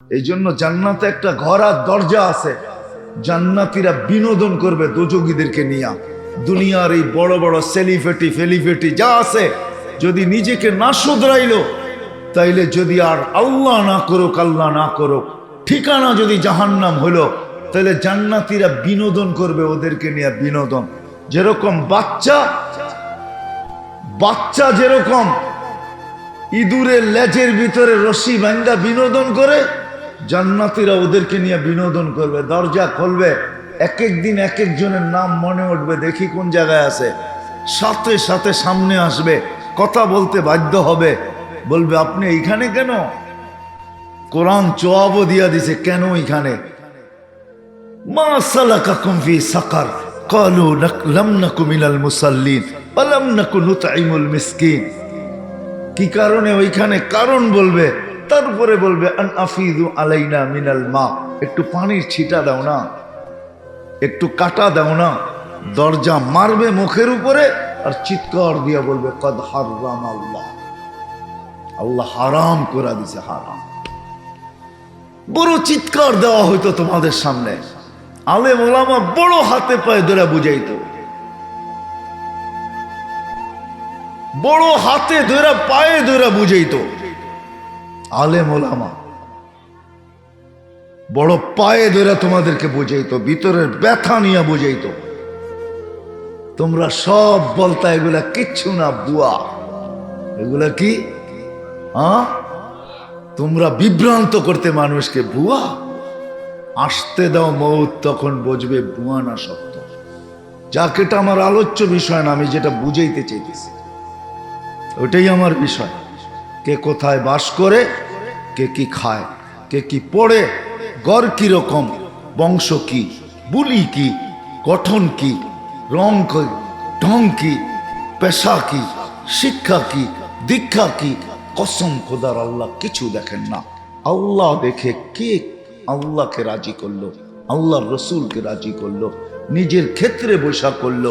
এই জন্য জান্নাতে একটা ঘর আর দরজা আছে, জান্নাতীরা বিনোদন করবে দোজখীদেরকে নিয়ে। দুনিয়ার এই বড় বড় সেলিফেটি ফেলিফেটি যা আছে, যদি নিজেকে না শুধরাইলো, তাইলে যদি আর আল্লাহ না করুক, আল্লাহ না করুক, ঠিকানা যদি জাহান্নাম হলো, তাহলে জান্নাতীরা বিনোদন করবে ওদেরকে নিয়ে। বিনোদন যেরকম বাচ্চা যেরকম ইঁদুরের লেজের ভিতরে রশি বাঁধা বিনোদন করে, জান্নাতীরা ওদেরকে নিয়ে বিনোদন করবে। দরজা খুলবে, এক এক দিন এক একজনের নাম মনে উঠবে, দেখি কোন জায়গায় আছে, সাথে সাথে সামনে আসবে, কথা বলতে বাধ্য হবে, বলবে আপনি এইখানে কেন? কোরআন জবাবও দিয়া দিছে কেন এইখানে। মা সালাকাকুম ফি সাকার ক্বালু লাম নাকু মিনাল মুসাল্লিন ওয়া লাম নাকু নুতঈমুল মিসকিন। কি কারণে ওইখানে কারণ বলবে, তারপরে বলবে আন আফিদু আলাইনা মিনাল মা, একটু পানির ছিটা দাও না, একটু কাটা দাও না। দরজা মারবে মুখের উপরে আর চিৎকার দিয়া বলবে কদ হারাম আল্লাহ, আল্লাহ হারাম করে দিছে, হারাম। বড় চিৎকার দেওয়া হইতো তোমাদের সামনে, আলেম ওলামা বড় হাতে পায়ে ধরে বুঝাইতো, বড় হাতে ধরে পায়ে ধরে বুঝাইতো। আলেম ওলামা বড় পায়ে ধরে তোমাদেরকে বুঝাইতো, ভিতরের ব্যথা নিয়ে বুঝাইতো। তোমরা সব বলতা এগুলা কিচ্ছু না, বুয়া। এগুলা কি? তোমরা বিভ্রান্ত করতে মানুষকে। বুয়া আসতে দাও মৌত, তখন বুঝবে বুয়া না সত্য। যাক, এটা আমার আলোচ্য বিষয় না, আমি যেটা বুঝাইতে চাইতেছি ওটাই আমার বিষয়। কে কোথায় বাস করে, কে কি খায়, কে কি পড়ে, গড় কি রকম, বংশ কি, বুলি কি, গঠন কি, রং কি, ঢং কি, পেশা কি, শিক্ষা কি, দীক্ষা কি। কসম খোদার, আল্লাহ কিছু দেখেন না। আল্লাহ দেখে কে আল্লাহকে রাজি করলো, আল্লাহর রসুলকে রাজি করলো, নিজের ক্ষেত্রে বৈশা করলো।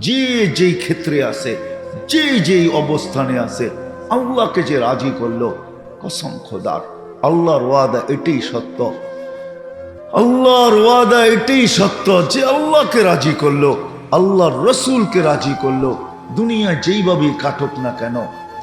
যে যেই ক্ষেত্রে আছে, যে যেই অবস্থানে আছে, আল্লাহকে যে রাজি করলো, কসম খোদার, আল্লাহর ওয়াদা এটাই সত্য। আল্লাহর ওয়াদা এটাই সত্য যে আল্লাহকে রাজি করলো, আল্লাহর রসুলকে রাজি করলো। দুনিয়া যেইভাবেই কাটুক না কেন,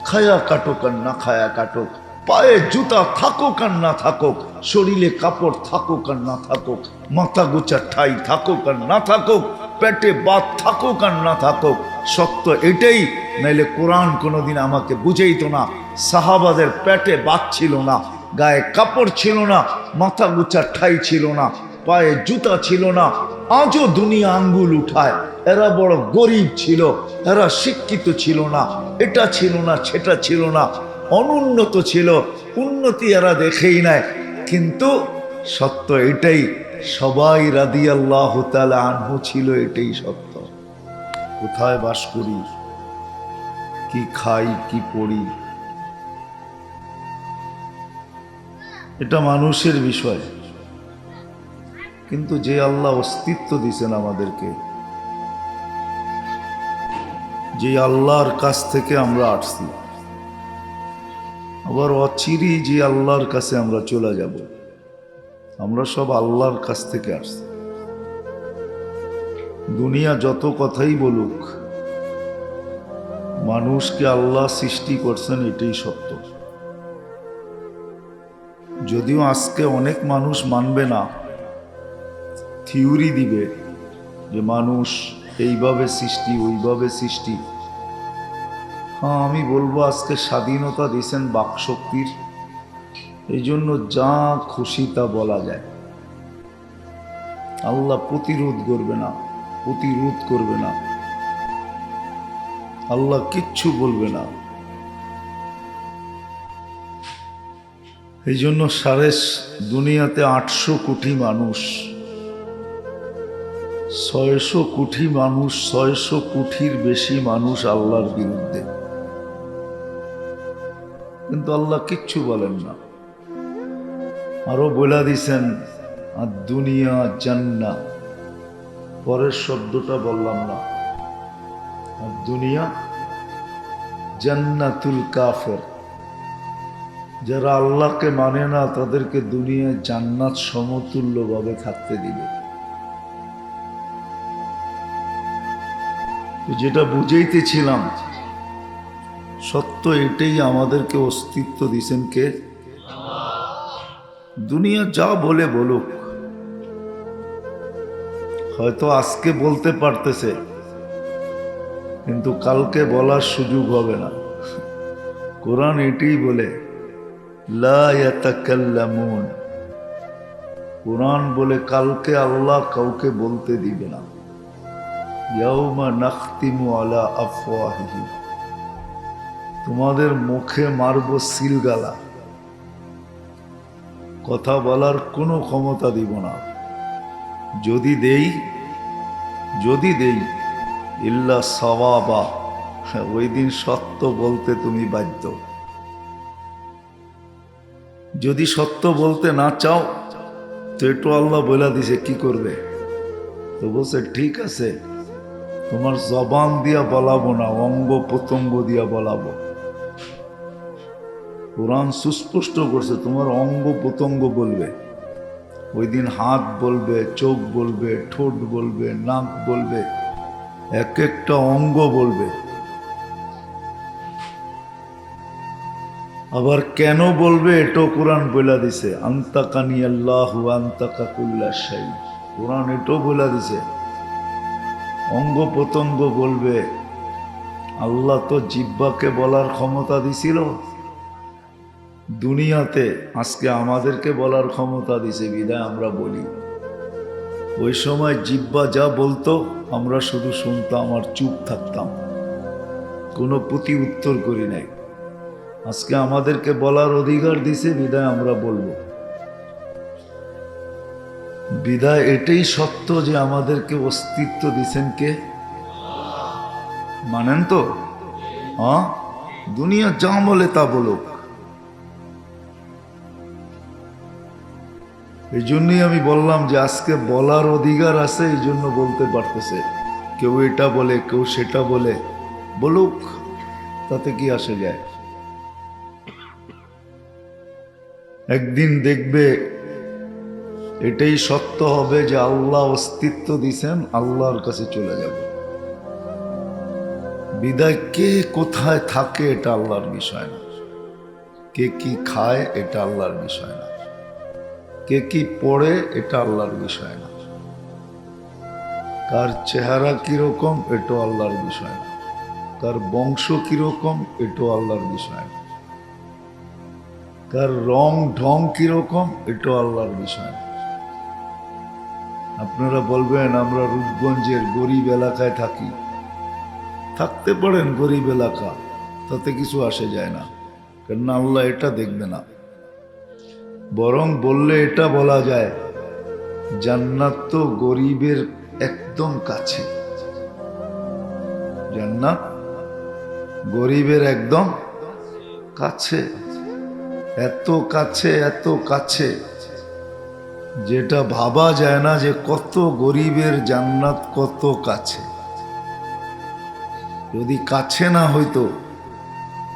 খায়া কাটুক আর না খায়া কাটুক, পায়ে জুতা থাকুক আর না থাকুক, শরীরে কাপড় থাকুক আর না থাকুক, মাথা গোছা ঠাই থাকুক আর না থাকুক, পেটে বাত থাকুক আর না থাকুক, সত্য এটাই। নাইলে কোরআন কোনোদিন আমাকে বুঝাইতো না। সাহাবাদের পেটে বাত ছিল না, গায়ে কাপড় ছিল না, মাথা গোছা ঠাই ছিল না, পায়ে জুতা ছিল না, আজও দুনিয়া আঙ্গুল উঠায়। এরা বড় গরিব ছিল, এরা শিক্ষিত ছিল না, এটা ছিল না, সেটা ছিল না, অনুন্নত ছিল, উন্নতি এরা দেখেই নেয়। কিন্তু সত্য এটাই, সবাই রাদিয়াল্লাহু তাআলা আনহু ছিল, এটাই সত্য। কোথায় বাস করি, কি খাই, কি পড়ি, এটা মানুষের বিষয়। কিন্তু যে আল্লাহ অস্তিত্ব দিয়েছেন আমাদেরকে, যে আল্লাহর কাছ থেকে আমরা আসছি, আবার অচিরেই যে আল্লাহর কাছে আমরা চলে যাব, আমরা সব আল্লাহর কাছ থেকে আসছি। দুনিয়া যত কথাই বলুক, মানুষকে আল্লাহ সৃষ্টি করছেন, এটাই সত্য। যদিও আজকে অনেক মানুষ মানবে না, থিওরি দিবে যে মানুষ এইভাবে সৃষ্টি, ওইভাবে সৃষ্টি। হ্যাঁ, আমি বলবো আজকে স্বাধীনতা দিয়েছেন বাকশক্তির, এই জন্য যা খুশি তা বলা যায়। আল্লাহ প্রতিরোধ করবে না, প্রতিরোধ করবে না, আল্লাহ কিচ্ছু বলবে না। এই জন্য দুনিয়াতে 800 কোটি মানুষ, 600 কোটি মানুষ, 600 কোটির বেশি মানুষ আল্লাহর বিরুদ্ধে, কিন্তু আল্লাহ কিচ্ছু বলেন না। আরো বলে দিছেন আর দুনিয়া জান্নাত, পরের শব্দটা বললাম না। আর দুনিয়া জান্নাতুল কাফের, যারা আল্লাহকে মানে না তাদেরকে দুনিয়ায় জান্নাত সমতুল্যভাবে থাকতে দিবে। যেটা বুঝাইতেছিলাম, সত্য এটাই, আমাদেরকে অস্তিত্ব দিছেন কে? দুনিয়া যা বলে বলুক, হয়তো আজকে বলতে পারতেছে কিন্তু কালকে বলার সুযোগ হবে না। কোরআন এটাই বলে, লা ইয়াতাকাল্লামুন। কোরআন বলে কালকে আল্লাহ কাউকে বলতে দিবে না। ইয়াউমা নাখতিমু আলা আফওয়াহিহিম, তোমাদের মুখে মারব সিলগালা, কথা বলার কোনো ক্ষমতা দিব না। যদি দেই ইল্লা সাওয়াবা, ওই দিন সত্য বলতে তুমি বাধ্য। যদি সত্য বলতে না চাও তো একটু আল্লাহ বলে দিছে কি করবে, তো বলছে ঠিক আছে, তোমার জবান দিয়া বলাবো না, অঙ্গ প্রত্যঙ্গ দিয়া বলাবো। কোরআন সুস্পষ্ট করছে তোমার অঙ্গ প্রত্যঙ্গ বলবে। ওই দিন হাত বলবে, চোখ বলবে, ঠোঁট বলবে, নাক বলবে, এক একটা অঙ্গ বলবে। আবার কেন বলবে এটাও কোরআন বলে দিছে, আনতাকানি আল্লাহু আনতাকা কুল্লা শাই। কোরআন এটাও বলে দিছে অঙ্গ প্রত্যঙ্গ বলবে। আল্লাহ তো জিহ্বাকে বলার ক্ষমতা দিছিল দুনিয়াতে, আজকে আমাদেরকে বলার ক্ষমতা দিছে, বিদায় আমরা বলি। ওই সময় জিহ্বা যা বলতো আমরা শুধু শুনতাম আর চুপ থাকতাম, কোনো প্রতি উত্তর করি নাই। আজকে আমাদেরকে বলার অধিকার দিছে, বিদায় আমরা বলবো। বিদায় এটাই সত্য যে আমাদেরকে অস্তিত্ব দিছেন কে? মানেন তো? হ্যাঁ, দুনিয়া যা বলে তা বলুক। এই জন্যই আমি বললাম যে আজকে বলার অধিকার আছে, এই জন্য বলতে পারতেছে। কেউ এটা বলে, কেউ সেটা বলে, বলুক, তাতে কি আসে যায়। একদিন দেখবে এটাই সত্য হবে যে আল্লাহ অস্তিত্ব দিছেন, আল্লাহর কাছে চলে যাব। বিদায় কে কোথায় থাকে এটা আল্লাহর বিষয় না, কে কি খায় এটা আল্লাহর বিষয় না, কে কি পড়ে এটা আল্লাহর বিষয় না, কার চেহারা কিরকম এটাও আল্লাহর বিষয় না, কার বংশ কিরকম এটাও আল্লাহর বিষয় না, কার রং ঢং কিরকম এটাও আল্লাহর বিষয় না। আপনারা বলবেন আমরা রূপগঞ্জের গরিব এলাকায় থাকি, থাকতে পারেন গরিব এলাকা, তাতে কিছু আসে যায় না, কেন আল্লাহ এটা দেখবে না। বরং বললে এটা বলা যায়, জান্নাত তো গরিবের একদম কাছে। জান্নাত গরিবের একদম কাছে, এত কাছে, এত কাছে যেটা ভাবা যায় না যে কত গরিবের জান্নাত কত কাছে। যদি কাছে না হইতো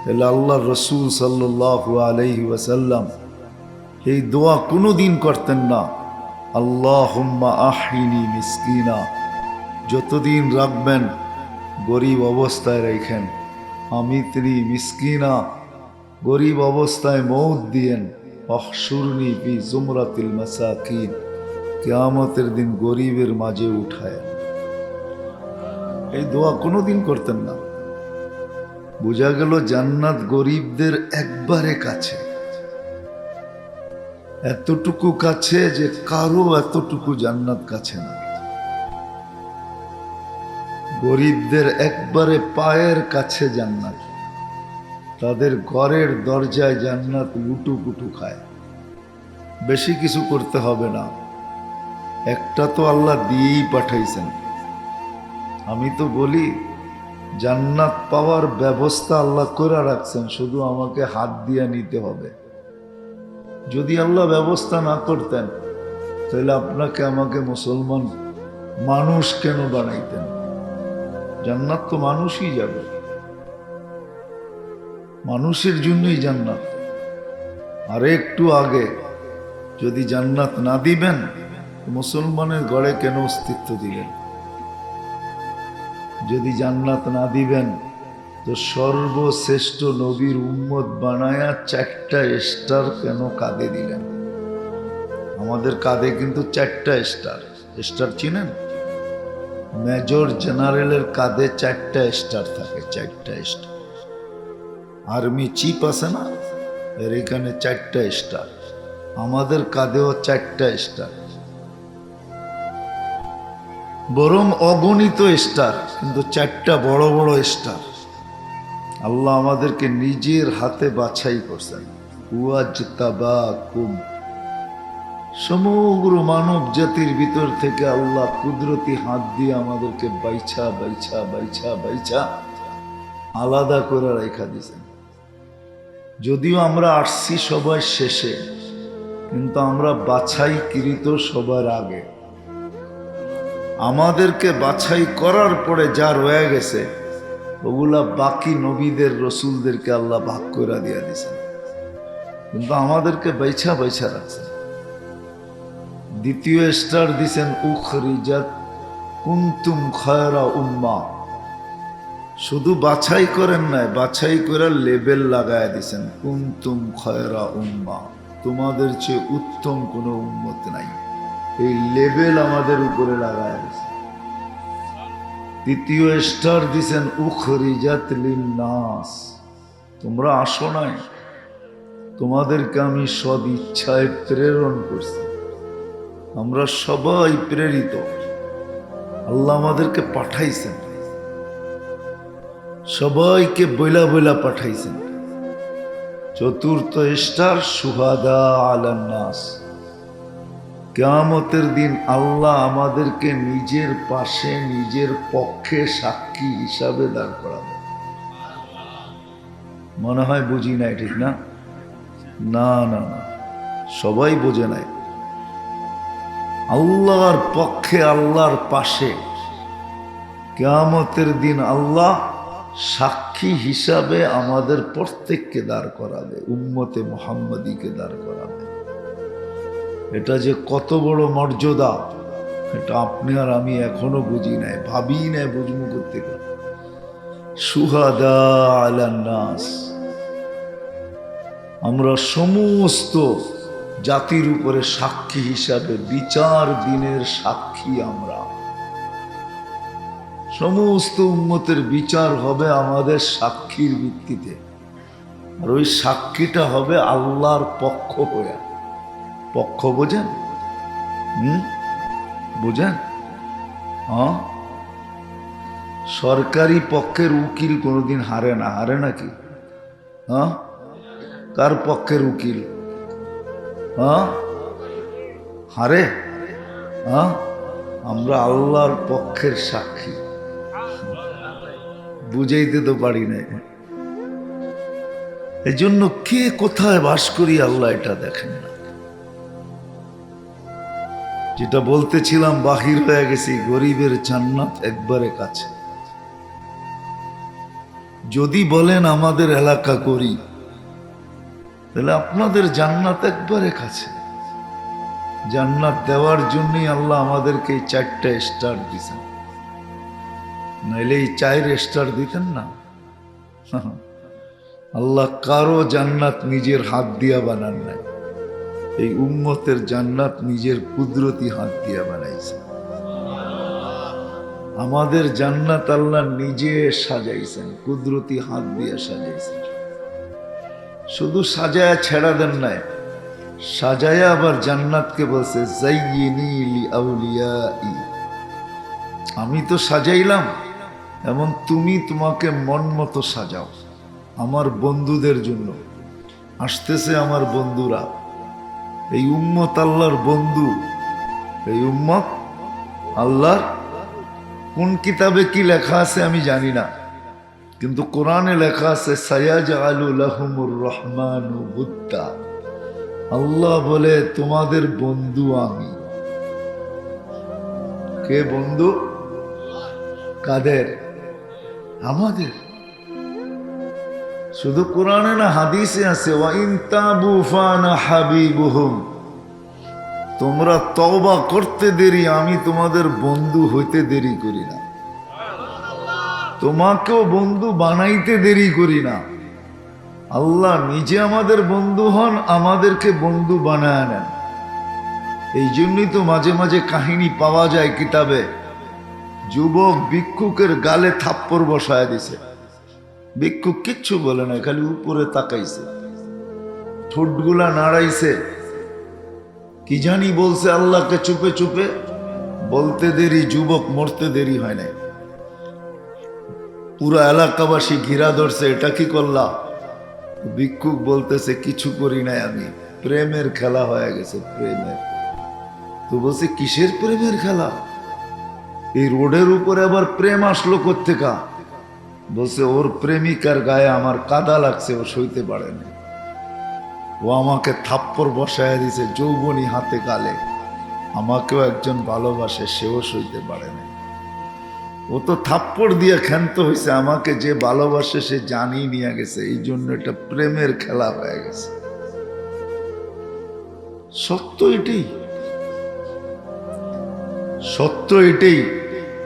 তাহলে আল্লাহ রসুল সাল্লাল্লাহু আলাইহি ওয়াসাল্লাম এই দোয়া কোনোদিন করতেন না, আল্লাহুম্মা আহিনি মিসকিনা। যতদিন রাখবেন গরিব অবস্থায় রেখেন, আমিত্রি মিসকিনা, গরিব অবস্থায় মৌত দিয়েন, অহশুরনি ফি জুমরাতিল মাসাকিন, কিয়ামতের দিন গরিবের মাঝে উঠায়। এই দোয়া কোনোদিন করতেন না। বোঝা গেল জান্নাত গরিবদের একবারে কাছে, এতটুকু কাছে যে কারো এতটুকু জান্নাত কাছে না। গরিবদের একবারে পায়ের কাছে জান্নাত, তাদের ঘরের দরজায় জান্নাত লুটুপুটু খায়। বেশি কিছু করতে হবে না, একটা তো আল্লাহ দিয়েই পাঠাইছেন। আমি তো বলি জান্নাত পাওয়ার ব্যবস্থা আল্লাহ করে রাখছেন, শুধু আমাকে হাত দিয়ে নিতে হবে। যদি আল্লাহ ব্যবস্থা না করতেন তাহলে আপনাকে আমাকে মুসলমান মানুষ কেন বানাইতেন? জান্নাত তো মানুষই যাবে, মানুষের জন্যই জান্নাত। আর একটু আগে যদি জান্নাত না দিবেন, মুসলমানের গড়ে কেন অস্তিত্ব দিলেন? যদি জান্নাত না দিবেন তো সর্বশ্রেষ্ঠ নবীর উম্মত বানায়া 4টা স্টার কেন কাঁধে দিলেন? আমাদের কাঁধে কিন্তু 4টা স্টার। স্টার চিনেন? মেজর জেনারেলের কাঁধে 4টা স্টার থাকে, 4টা স্টার। আর্মি চিফ আছে না, এর এখানে 4টা স্টার। আমাদের কাঁধেও 4টা স্টার, বরং অগণিত স্টার, কিন্তু 4টা বড় বড় স্টার। আল্লাহ আমাদেরকে নিজের হাতে বাছাই করছেন। ওয়াজতাবাকুম, সমগ্র মানব জাতির ভিতর থেকে আল্লাহ কুদরতি হাত দিয়ে আমাদেরকে বাইছা বাইছা বাইছা বাইছা আলাদা করে রেখা দিয়েছেন। যদিও আমরা আসছি সবার শেষে, কিন্তু আমরা বাছাইকৃত সবার আগে। আমাদেরকে বাছাই করার পরে যা রয়ে গেছে ওগুলা বাকি নবীদের রসুলদেরকে আল্লাহ ভাগ করে দিয়ে দিয়েছেন, কিন্তু আমাদেরকে বাইছা বাইছা রাখছেন। দ্বিতীয় স্টার দিছেন উখরিজাত কুনতুম খায়রা উম্মাহ। শুধু বাছাই করেন নাই, বাছাই করে লেবেল লাগায় দিছেন, কুনতুম খায়রা উম্মাহ, তোমাদের চেয়ে উত্তম কোনো উম্মত নাই। এই লেবেল আমাদের উপরে লাগায় দিছেন। তৃতীয় স্টার দিছেন উখরিজাত লিন্নাস, তোমরা আসো নাই, তোমাদেরকে আমি সদ ইচ্ছায় প্রেরণ করছি। আমরা সবাই প্রেরিত, আল্লাহ আমাদেরকে পাঠাইছেন, সবাইকে বইলা বইলা পাঠাইছেন। চতুর্থ স্টার শুহাদা আলান নাস, কিয়ামতের দিন আল্লাহ আমাদেরকে নিজের পাশে নিজের পক্ষে সাক্ষী হিসাবে দাঁড় করাবে। মনে হয় বুঝি নাই, ঠিক না? না না না, সবাই বোঝে নাই। আল্লাহর পক্ষে আল্লাহর পাশে কিয়ামতের দিন আল্লাহ সাক্ষী হিসাবে আমাদের প্রত্যেককে দাঁড় করাবে, উম্মতে মুহাম্মাদীকে দাঁড় করাবে। এটা যে কত বড় মর্যাদা, এটা আপনি আর আমি এখনো বুঝি নাই, ভাবি নাই বুঝবো করতে গেলে। শুহাদা আলান নাস, আমরা সমস্ত জাতির উপরে সাক্ষী হিসাবে, বিচার দিনের সাক্ষী আমরা। সমস্ত উম্মতের বিচার হবে আমাদের সাক্ষীর ভিত্তিতে, আর ওই সাক্ষীটা হবে আল্লাহর পক্ষ হয়ে। পক্ষ বোঝেন? বোঝেন? হ্যাঁ, সরকারি পক্ষের উকিল কোনোদিন হারে না, হারে নাকি? হ্যাঁ, কার পক্ষের উকিল? হ্যাঁ, হারে? হ্যাঁ, আমরা আল্লাহর পক্ষের সাক্ষী। বুঝাইতে তো পারি না। এই জন্য কে কোথায় বাস করি আল্লাহ এটা দেখেন না। যেটা বলতেছিলাম, বাহির হয়ে গেছি, গরিবের জান্নাত একবারে কাছে। যদি বলেন আমাদের এলাকা করি, তাহলে আপনাদের জান্নাত একবারে কাছে। জান্নাত দেওয়ার জন্যই আল্লাহ আমাদেরকে এই 4টা স্টার দিয়েছেন, নাইলে এই 4 স্টার দিতেন না। আল্লাহ কারো জান্নাত নিজের হাত দিয়া বানান নাই, এই উম্মতের জান্নাত নিজের কুদরতি হাত দিয়া বানাইছে। আমাদের জান্নাত আল্লাহ নিজে সাজাইছেন, কুদরতি হাত দিয়ে সাজাইছেন। শুধু সাজায়া ছেড়া দেন নাই, সাজায়া আবার জান্নাতকে বলছে যাইয়িনি লিআউলিয়াই, আমি তো সাজাইলাম, এমন তুমি তোমাকে মন মতো সাজাও আমার বন্ধুদের জন্য। আসতেছে আমার বন্ধুরা, এই উম্মত আল্লাহর বন্ধু, এই উম্মত আল্লাহর। কোন কিতাবে কি লেখা আছে আমি জানি না, কিন্তু কোরআনে লেখা আছে সায়াজআলু লাহুমুর রহমানু বুদ্দা। আল্লাহ বলে তোমাদের বন্ধু আমি। কে বন্ধু? কাদের? আমাদের। শুধু কোরআনে না, হাদিসে আছে, ওয়া ইন তাবু ফানা হাবিবুহুম, তোমরা তওবা করতে দেরি, আমি তোমাদের বন্ধু হইতে দেরি করি না, তোমাকেও বন্ধু বানাইতে দেরি করি না। আল্লাহ নিজে আমাদের বন্ধু হন, আমাদেরকে বন্ধু বানায় নেন। এই জন্যই তো মাঝে মাঝে কাহিনী পাওয়া যায় কিতাবে, যুবক ভিক্ষুকের গালে থাপ্পড় বসায় দিছে, ভিক্ষুক কিচ্ছু বলে না, খালি উপরে তাকাইছে, ঠোঁটগুলা নাড়াইছে, কি জানি বলছে আল্লাহকে চুপে চুপে, বলতে দেরি যুবক মরতে দেরি হয় নাই। পুরো এলাকাবাসী ঘিরা ধরছে, এটা কি করলা? ভিক্ষুক বলতেছে কিছু করি নাই আমি, প্রেমের খেলা হয়ে গেছে, প্রেমের। তো বলছে কিসের প্রেমের খেলা? এই রোডের উপরে আবার প্রেম আসলো কোত্থেকা? বলছে ওর প্রেমিকার গায়ে আমার কাদা লাগছে, ও সইতে পারে না, ও আমাকে থাপ্পড় বসায় দিছে যৌবনী হাতে গালে, আমাকেও একজন ভালোবাসে, সেও সইতে পারে না। ও তো থাপ্পড় দিয়ে ক্ষান্ত হয়েছে, আমাকে যে ভালোবাসে সে জানিয়ে নিয়ে গেছে, এই জন্য এটা প্রেমের খেলা হয়ে গেছে। সত্য এটাই, সত্য এটাই।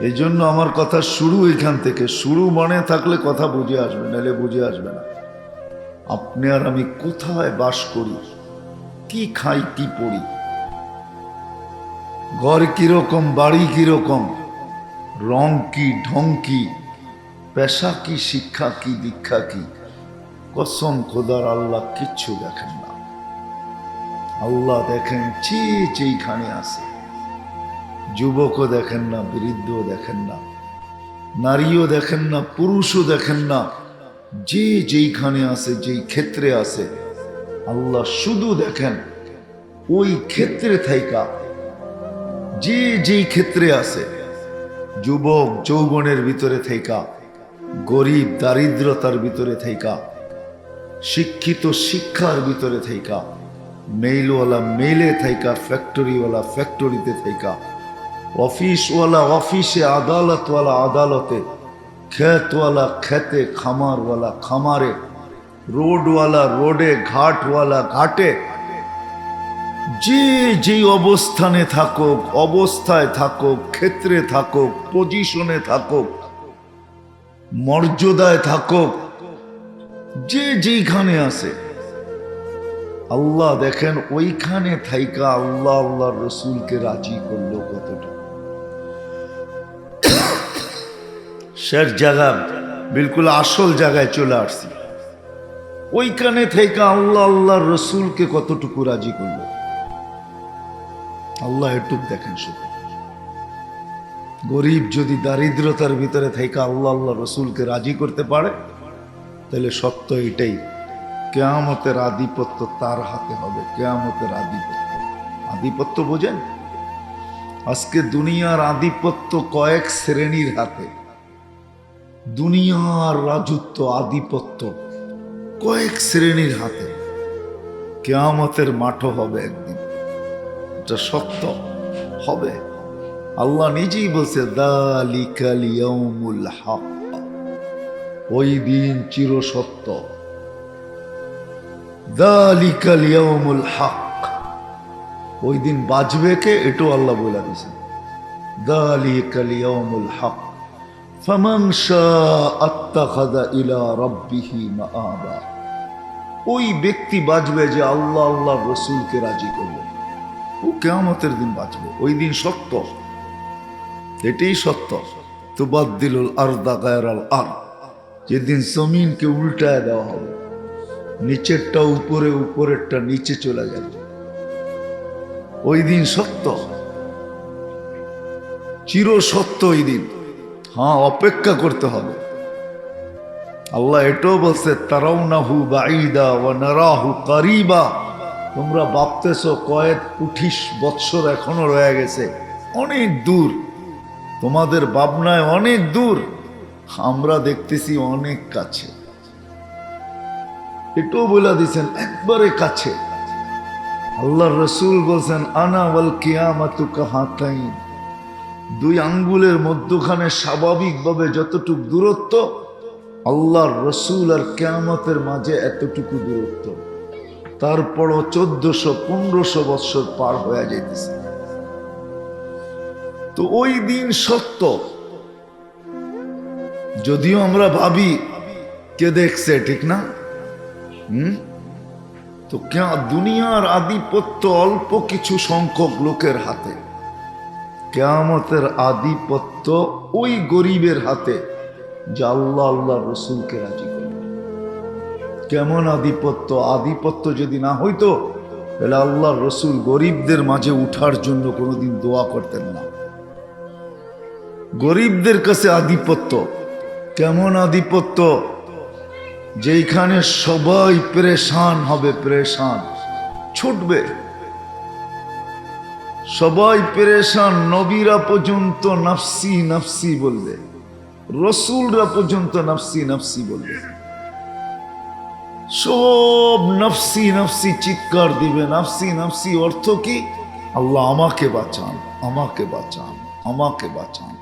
এই জন্য আমার কথা শুরু এখান থেকে, শুরু মনে থাকলে কথা বুঝে আসবে, নাহলে বুঝে আসবে না। আপনি আর আমি কোথায় বাস করি, কি খাই, কি পড়ি, ঘর কিরকম, বাড়ি কিরকম, রং কি, ঢং কি, পেশা কি, শিক্ষা কি, দীক্ষা কি, কসম খোদার আল্লাহ কিচ্ছু দেখেন না। আল্লাহ দেখেন যেইখানে আছে, যুবকও দেখেন না, বৃদ্ধও দেখেন না, নারীও দেখেন না, পুরুষও দেখেন না, যে যেইখানে আছে, যেই ক্ষেত্রে আছে, আল্লাহ শুধু দেখেন ওই ক্ষেত্রে থাইকা, যে যেই ক্ষেত্রে আছে, যুবক যৌবনের ভিতরে থাইকা, গরিব দারিদ্রতার ভিতরে থাইকা, শিক্ষিত শিক্ষার ভিতরে থাইকা, মেইলওয়ালা মেইলে থাইকা, ফ্যাক্টরিওয়ালা ফ্যাক্টরিতে থাইকা, অফিসওয়ালা অফিসে, আদালতওয়ালা আদালতে, ক্ষেতওয়ালা খেতে, খামারওয়ালা খামারে, রোডওয়ালা রোডে, ঘাটওয়ালা ঘাটে, যে যেই অবস্থানে থাকুক, অবস্থায় থাকুক, ক্ষেত্রে থাকুক, পজিশনে থাকুক, মর্যাদায় থাকুক, যে যেইখানে আছে, আল্লাহ দেখেন ওইখানে থাইকা আল্লাহ আল্লাহর রসুলকে রাজি করলো কতটা। শেষ জায়গা, বিলকুল আসল জায়গায় চলে আসছি, ওইখানে থাইকা আল্লাহ আল্লাহর রসুলকে কতটুকু রাজি করলো। আল্লাহ এটুক দেখেন শুধু। গরিব যদি দারিদ্রতার ভিতরে থাইকা আল্লাহ আল্লাহ রসুলকে রাজি করতে পারে, তাহলে সত্য এটাই, কিয়ামতের আধিপত্য তার হাতে হবে। কিয়ামতের আধিপত্য, আধিপত্য বোঝেন? আজকে দুনিয়ার আধিপত্য কয়েক শ্রেণীর হাতে, দুনিয়ার রাজত্ব আধিপত্য কয়েক শ্রেণীর হাতে। কিয়ামতের মাঠও হবে একদিন, এটা সত্য হবে। আল্লাহ নিজেই বলছে যালিকাল ইয়াউমুল হক, ওই দিন চিরসত্য। যালিকাল ইয়াউমুল হক, ওই দিন বাঁচবে কে, এটাও আল্লাহ বলে দিয়েছেন। যালিকাল ইয়াউমুল হক ফামান শাআ আত্তাখাযা ইলা রাব্বিহি মাআবা, ওই ব্যক্তি বাঁচবে যে আল্লাহ আল্লাহ রসুলকে রাজি করবে, ও কিয়ামতের দিন বাঁচবে। ওই দিন সত্য, এটাই সত্য। তুবাদদিলুল আরদা গায়রাল আরদ, যেদিন জমিনকে উল্টায় দেওয়া হবে, নিচেরটা উপরে, উপরেরটা নিচে চলে যাবে, ওই দিন সত্য, চির সত্য ওই দিন। হ্যাঁ, অপেক্ষা করতে হবে। আল্লাহ এটাও বলছে তারাউনাহু বাঈদা ওয়া নারাহু কারিবা, তোমরা ভাবতেছো কয়েক ২৫ বৎসর এখনো রয়ে গেছে, অনেক দূর, তোমাদের ভাবনায় অনেক দূর, আমরা দেখতেছি অনেক কাছে। এটাও বলে দিয়েছেন একবারে কাছে। আল্লাহর রসুল বলছেন আনা ওয়াল কিয়ামাতু কাহাতাইন, দুই আঙ্গুলের মধ্যখানে স্বাভাবিকভাবে যতটুক দূরত্ব, আল্লাহর রসুল আর কিয়ামতের মাঝে এতটুকু দূরত্ব, তারপরও 1400-1500 বৎসর পার হয়ে যাইতেছে। তো ওই দিন সত্য, যদিও আমরা ভাবি কে দেখছে, ঠিক না? তো দুনিয়ার আধিপত্য অল্প কিছু সংখ্যক লোকের হাতে, কিয়ামতের আধিপত্য ওই গরিবের হাতে যে আল্লাহ আল্লাহ রসুলকে রাজি করবে। কেমন আধিপত্য? আধিপত্য যদি না হইতো তাহলে আল্লাহ রসুল গরিবদের মাঝে উঠার জন্য কোনোদিন দোয়া করতেন না। গরিবদের কাছে আধিপত্য। কেমন আধিপত্য? যেখানে সবাই পেরেশান হবে, পেরেশান ছুটবে, সবাই পেরেশান, নবীরা পর্যন্ত নাফসি নাফসি বলবে, রসুলরা পর্যন্ত নাফসি নাফসি বলবে, সব নাফসি নাফসি চিৎকার দিবে। নাফসি নাফসি অর্থ কি? আল্লাহ আমাকে বাঁচান, আমাকে বাঁচান, আমাকে বাঁচান।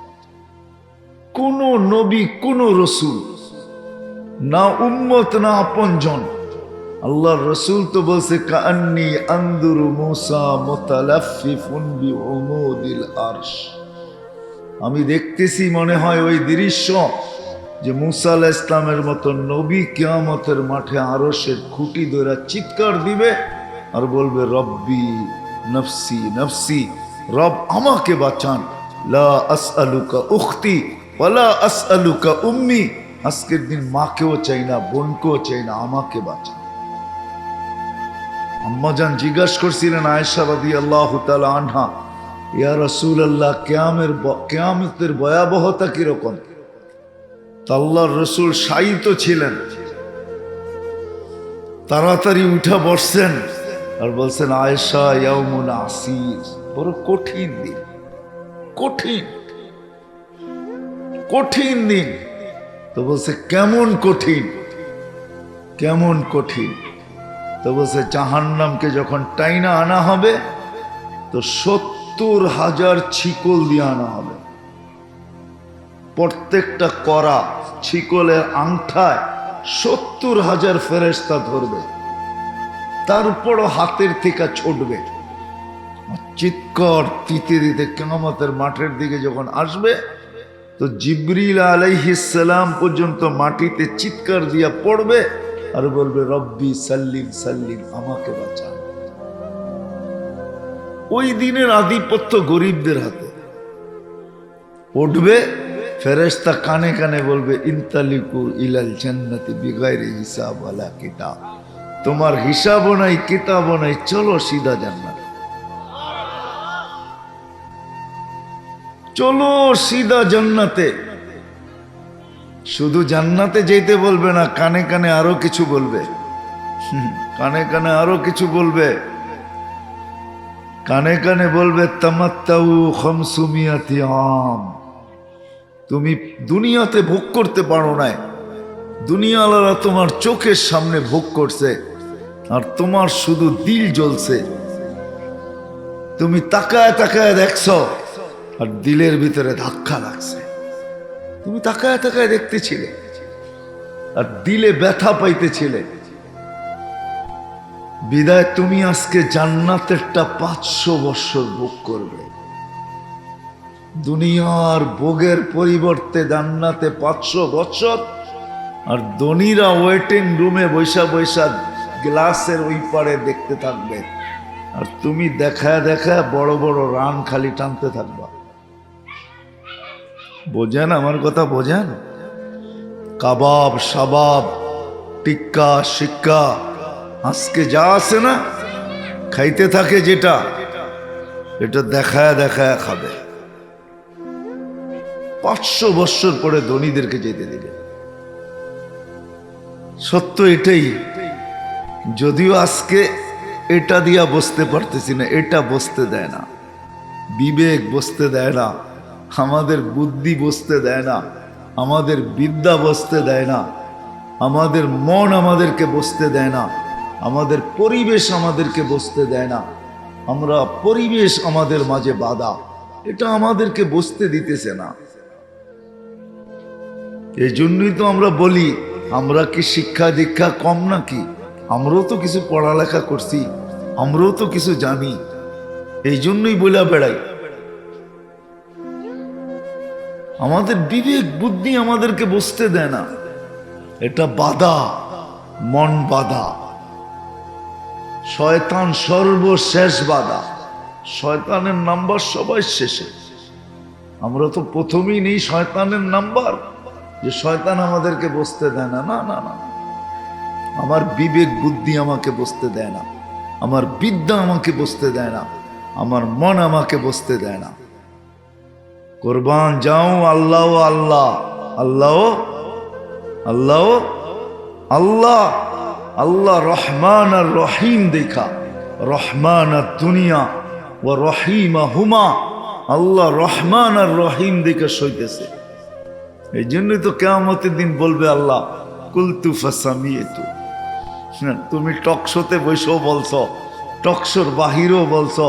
কোন নবী, কোন রসুল, না উম্মত না আপনজন, আল্লাহর রসুল তো বলছে কাআন্নী আনদুরু মূসা মুতালাফফিফুন বিউমুদিল আরশ, আমি দেখতেছি মনে হয় ওই দৃশ্য যে মূসা আলাইহিস ইসলামের মতো নবী কিয়ামতের মাঠে আরশের খুঁটি ধরে চিৎকার দিবে আর বলবে রব্বি নফসি নফসি, রব আমাকে বাঁচান, লা আসআলুকা উখতি ওয়ালা আসআলুকা উম্মি, আজকের দিন মাকেও চাই না, বোনকেও চাই না, আমাকে বাঁচান। আম্মাজান জিজ্ঞাসা করছিলেন আয়েশা রাদিয়াল্লাহু তাআলা আনহা, ইয়া রাসূলুল্লাহ, কিয়ামতের ভয়াবহতা কিরকম? আল্লাহর রসুল শায়িত ছিলেন, তাড়াতাড়ি উঠা বসছেন আর বলছেন আয়েশা ইয়াউমুন আসির, বড় কঠিন দিন, কঠিন কঠিন দিন। তো বলছে কেমন কঠিন, কেমন কঠিন? তো বলছে জাহান্নামকে যখন টাইনা আনা হবে তো 70,000 ছিকল দিয়ে আনা হবে, প্রত্যেকটা করা ছিকলের আংঠায় 70,000 ফেরেশতা ধরবে, তারপরও হাতের থেকে ছুটবে, চিৎকার দিতে দিতে কিয়ামতের মাঠের দিকে যখন আসবে তো জিবরিল আলাইহিস সালাম পর্যন্ত মাটিতে চিৎকার দিয়া পড়বে আর বলবে রব্বি সাল্লিম সাল্লিম, আমাকে বাঁচান। ওই দিনের আধিপত্য গরিবদের হাতে। উঠবে ফেরেশতা কানে কানে বলবে ইনতালিকু ইলাল জান্নাতি বিগাইরি হিসাব ওয়ালা কিতাব, তোমার হিসাবও নাই, কিতাবও নাই, চলো সিধা জান্নাত, চলো সিধা জান্নাতে। শুধু জান্নাতে যেতে বলবে না, কানে কানে আরো কিছু বলবে, কানে কানে আরো কিছু বলবে, কানে কানে বলবে তামাত্তাউ খামসুমিয়াতি আম, তুমি দুনিয়াতে ভোগ করতে পারো নাই, দুনিয়াওয়ালারা তোমার চোখের সামনে ভোগ করছে আর তোমার শুধু দিল জ্বলছে, তুমি তাকায় তাকায় দেখছো আর দিলের ভিতরে ধাক্কা লাগছে, তুমি তাকায় তাকায় দেখতেছিলে আর দিলে ব্যথা পাইতেছিলে, বিদায় তুমি আজকে জান্নাতেরটা 500 বছর ভোগ করবে। দুনিয়ার ভোগের পরিবর্তে জান্নাতে 500 বছর, আর ধনীরা ওয়েটিং রুমে বৈশা বৈশা গ্লাসের ওই পারে দেখতে থাকবে আর তুমি দেখায় দেখায় বড় বড় রান খালি টানতে থাকবা। বোঝেন আমার কথা? বোঝেন? কাবাব, সাবাব, টিক্কা, শিক্কা, আজকে যা আছে না খাইতে থাকে, যেটা এটা দেখায় দেখায় খাবে। 500 বছর পরে ধনীদেরকে যেতে দিবে। সত্য এটাই, যদিও আজকে এটা দিয়া বসতে পারতেছি না, এটা বসতে দেয় না, বিবেক বসতে দেয় না, আমাদের বুদ্ধি বসতে দেয় না, আমাদের বিদ্যা বসতে দেয় না, আমাদের মন আমাদেরকে বসতে দেয় না, আমাদের পরিবেশ আমাদেরকে বসতে দেয় না, আমরা পরিবেশ আমাদের মাঝে বাধা, এটা আমাদেরকে বসতে দিতেছে না। এই জন্যই তো আমরা বলি, আমরা কি শিক্ষা দীক্ষা কম নাকি? আমরাও তো কিছু পড়ালেখা করছি, আমরাও তো কিছু জানি। এই জন্যই বলে বেড়াই। আমাদের বিবেক বুদ্ধি আমাদেরকে বসতে দেয় না, এটা বাধা, মন বাধা। শয়তান সর্বশেষ বাধা। শয়তানের নাম্বার সবাই শেষে, আমরা তো প্রথমেই নেই শয়তানের নাম্বার, যে শয়তান আমাদেরকে বসতে দেয় না। না না না, আমার বিবেক বুদ্ধি আমাকে বসতে দেয় না, আমার বিদ্যা আমাকে বসতে দেয় না, আমার মন আমাকে বসতে দেয় না। কোরবান যাও আল্লাহ আল্লাহ আল্লাহ আল্লাহ আল্লাহ আল্লাহ রহমান আর রহিম দেখা, রহমান আর দুনিয়া ও রহিম হুমা, আল্লাহ রহমান আর রহিম দেখে সইতেছে। এই জন্যই তো কিয়ামতের দিন বলবে আল্লাহ কুলতু ফাসামিয়েতু। তুমি টকশোতে বসেও বলছো, টকশোর বাহিরেও বলছো,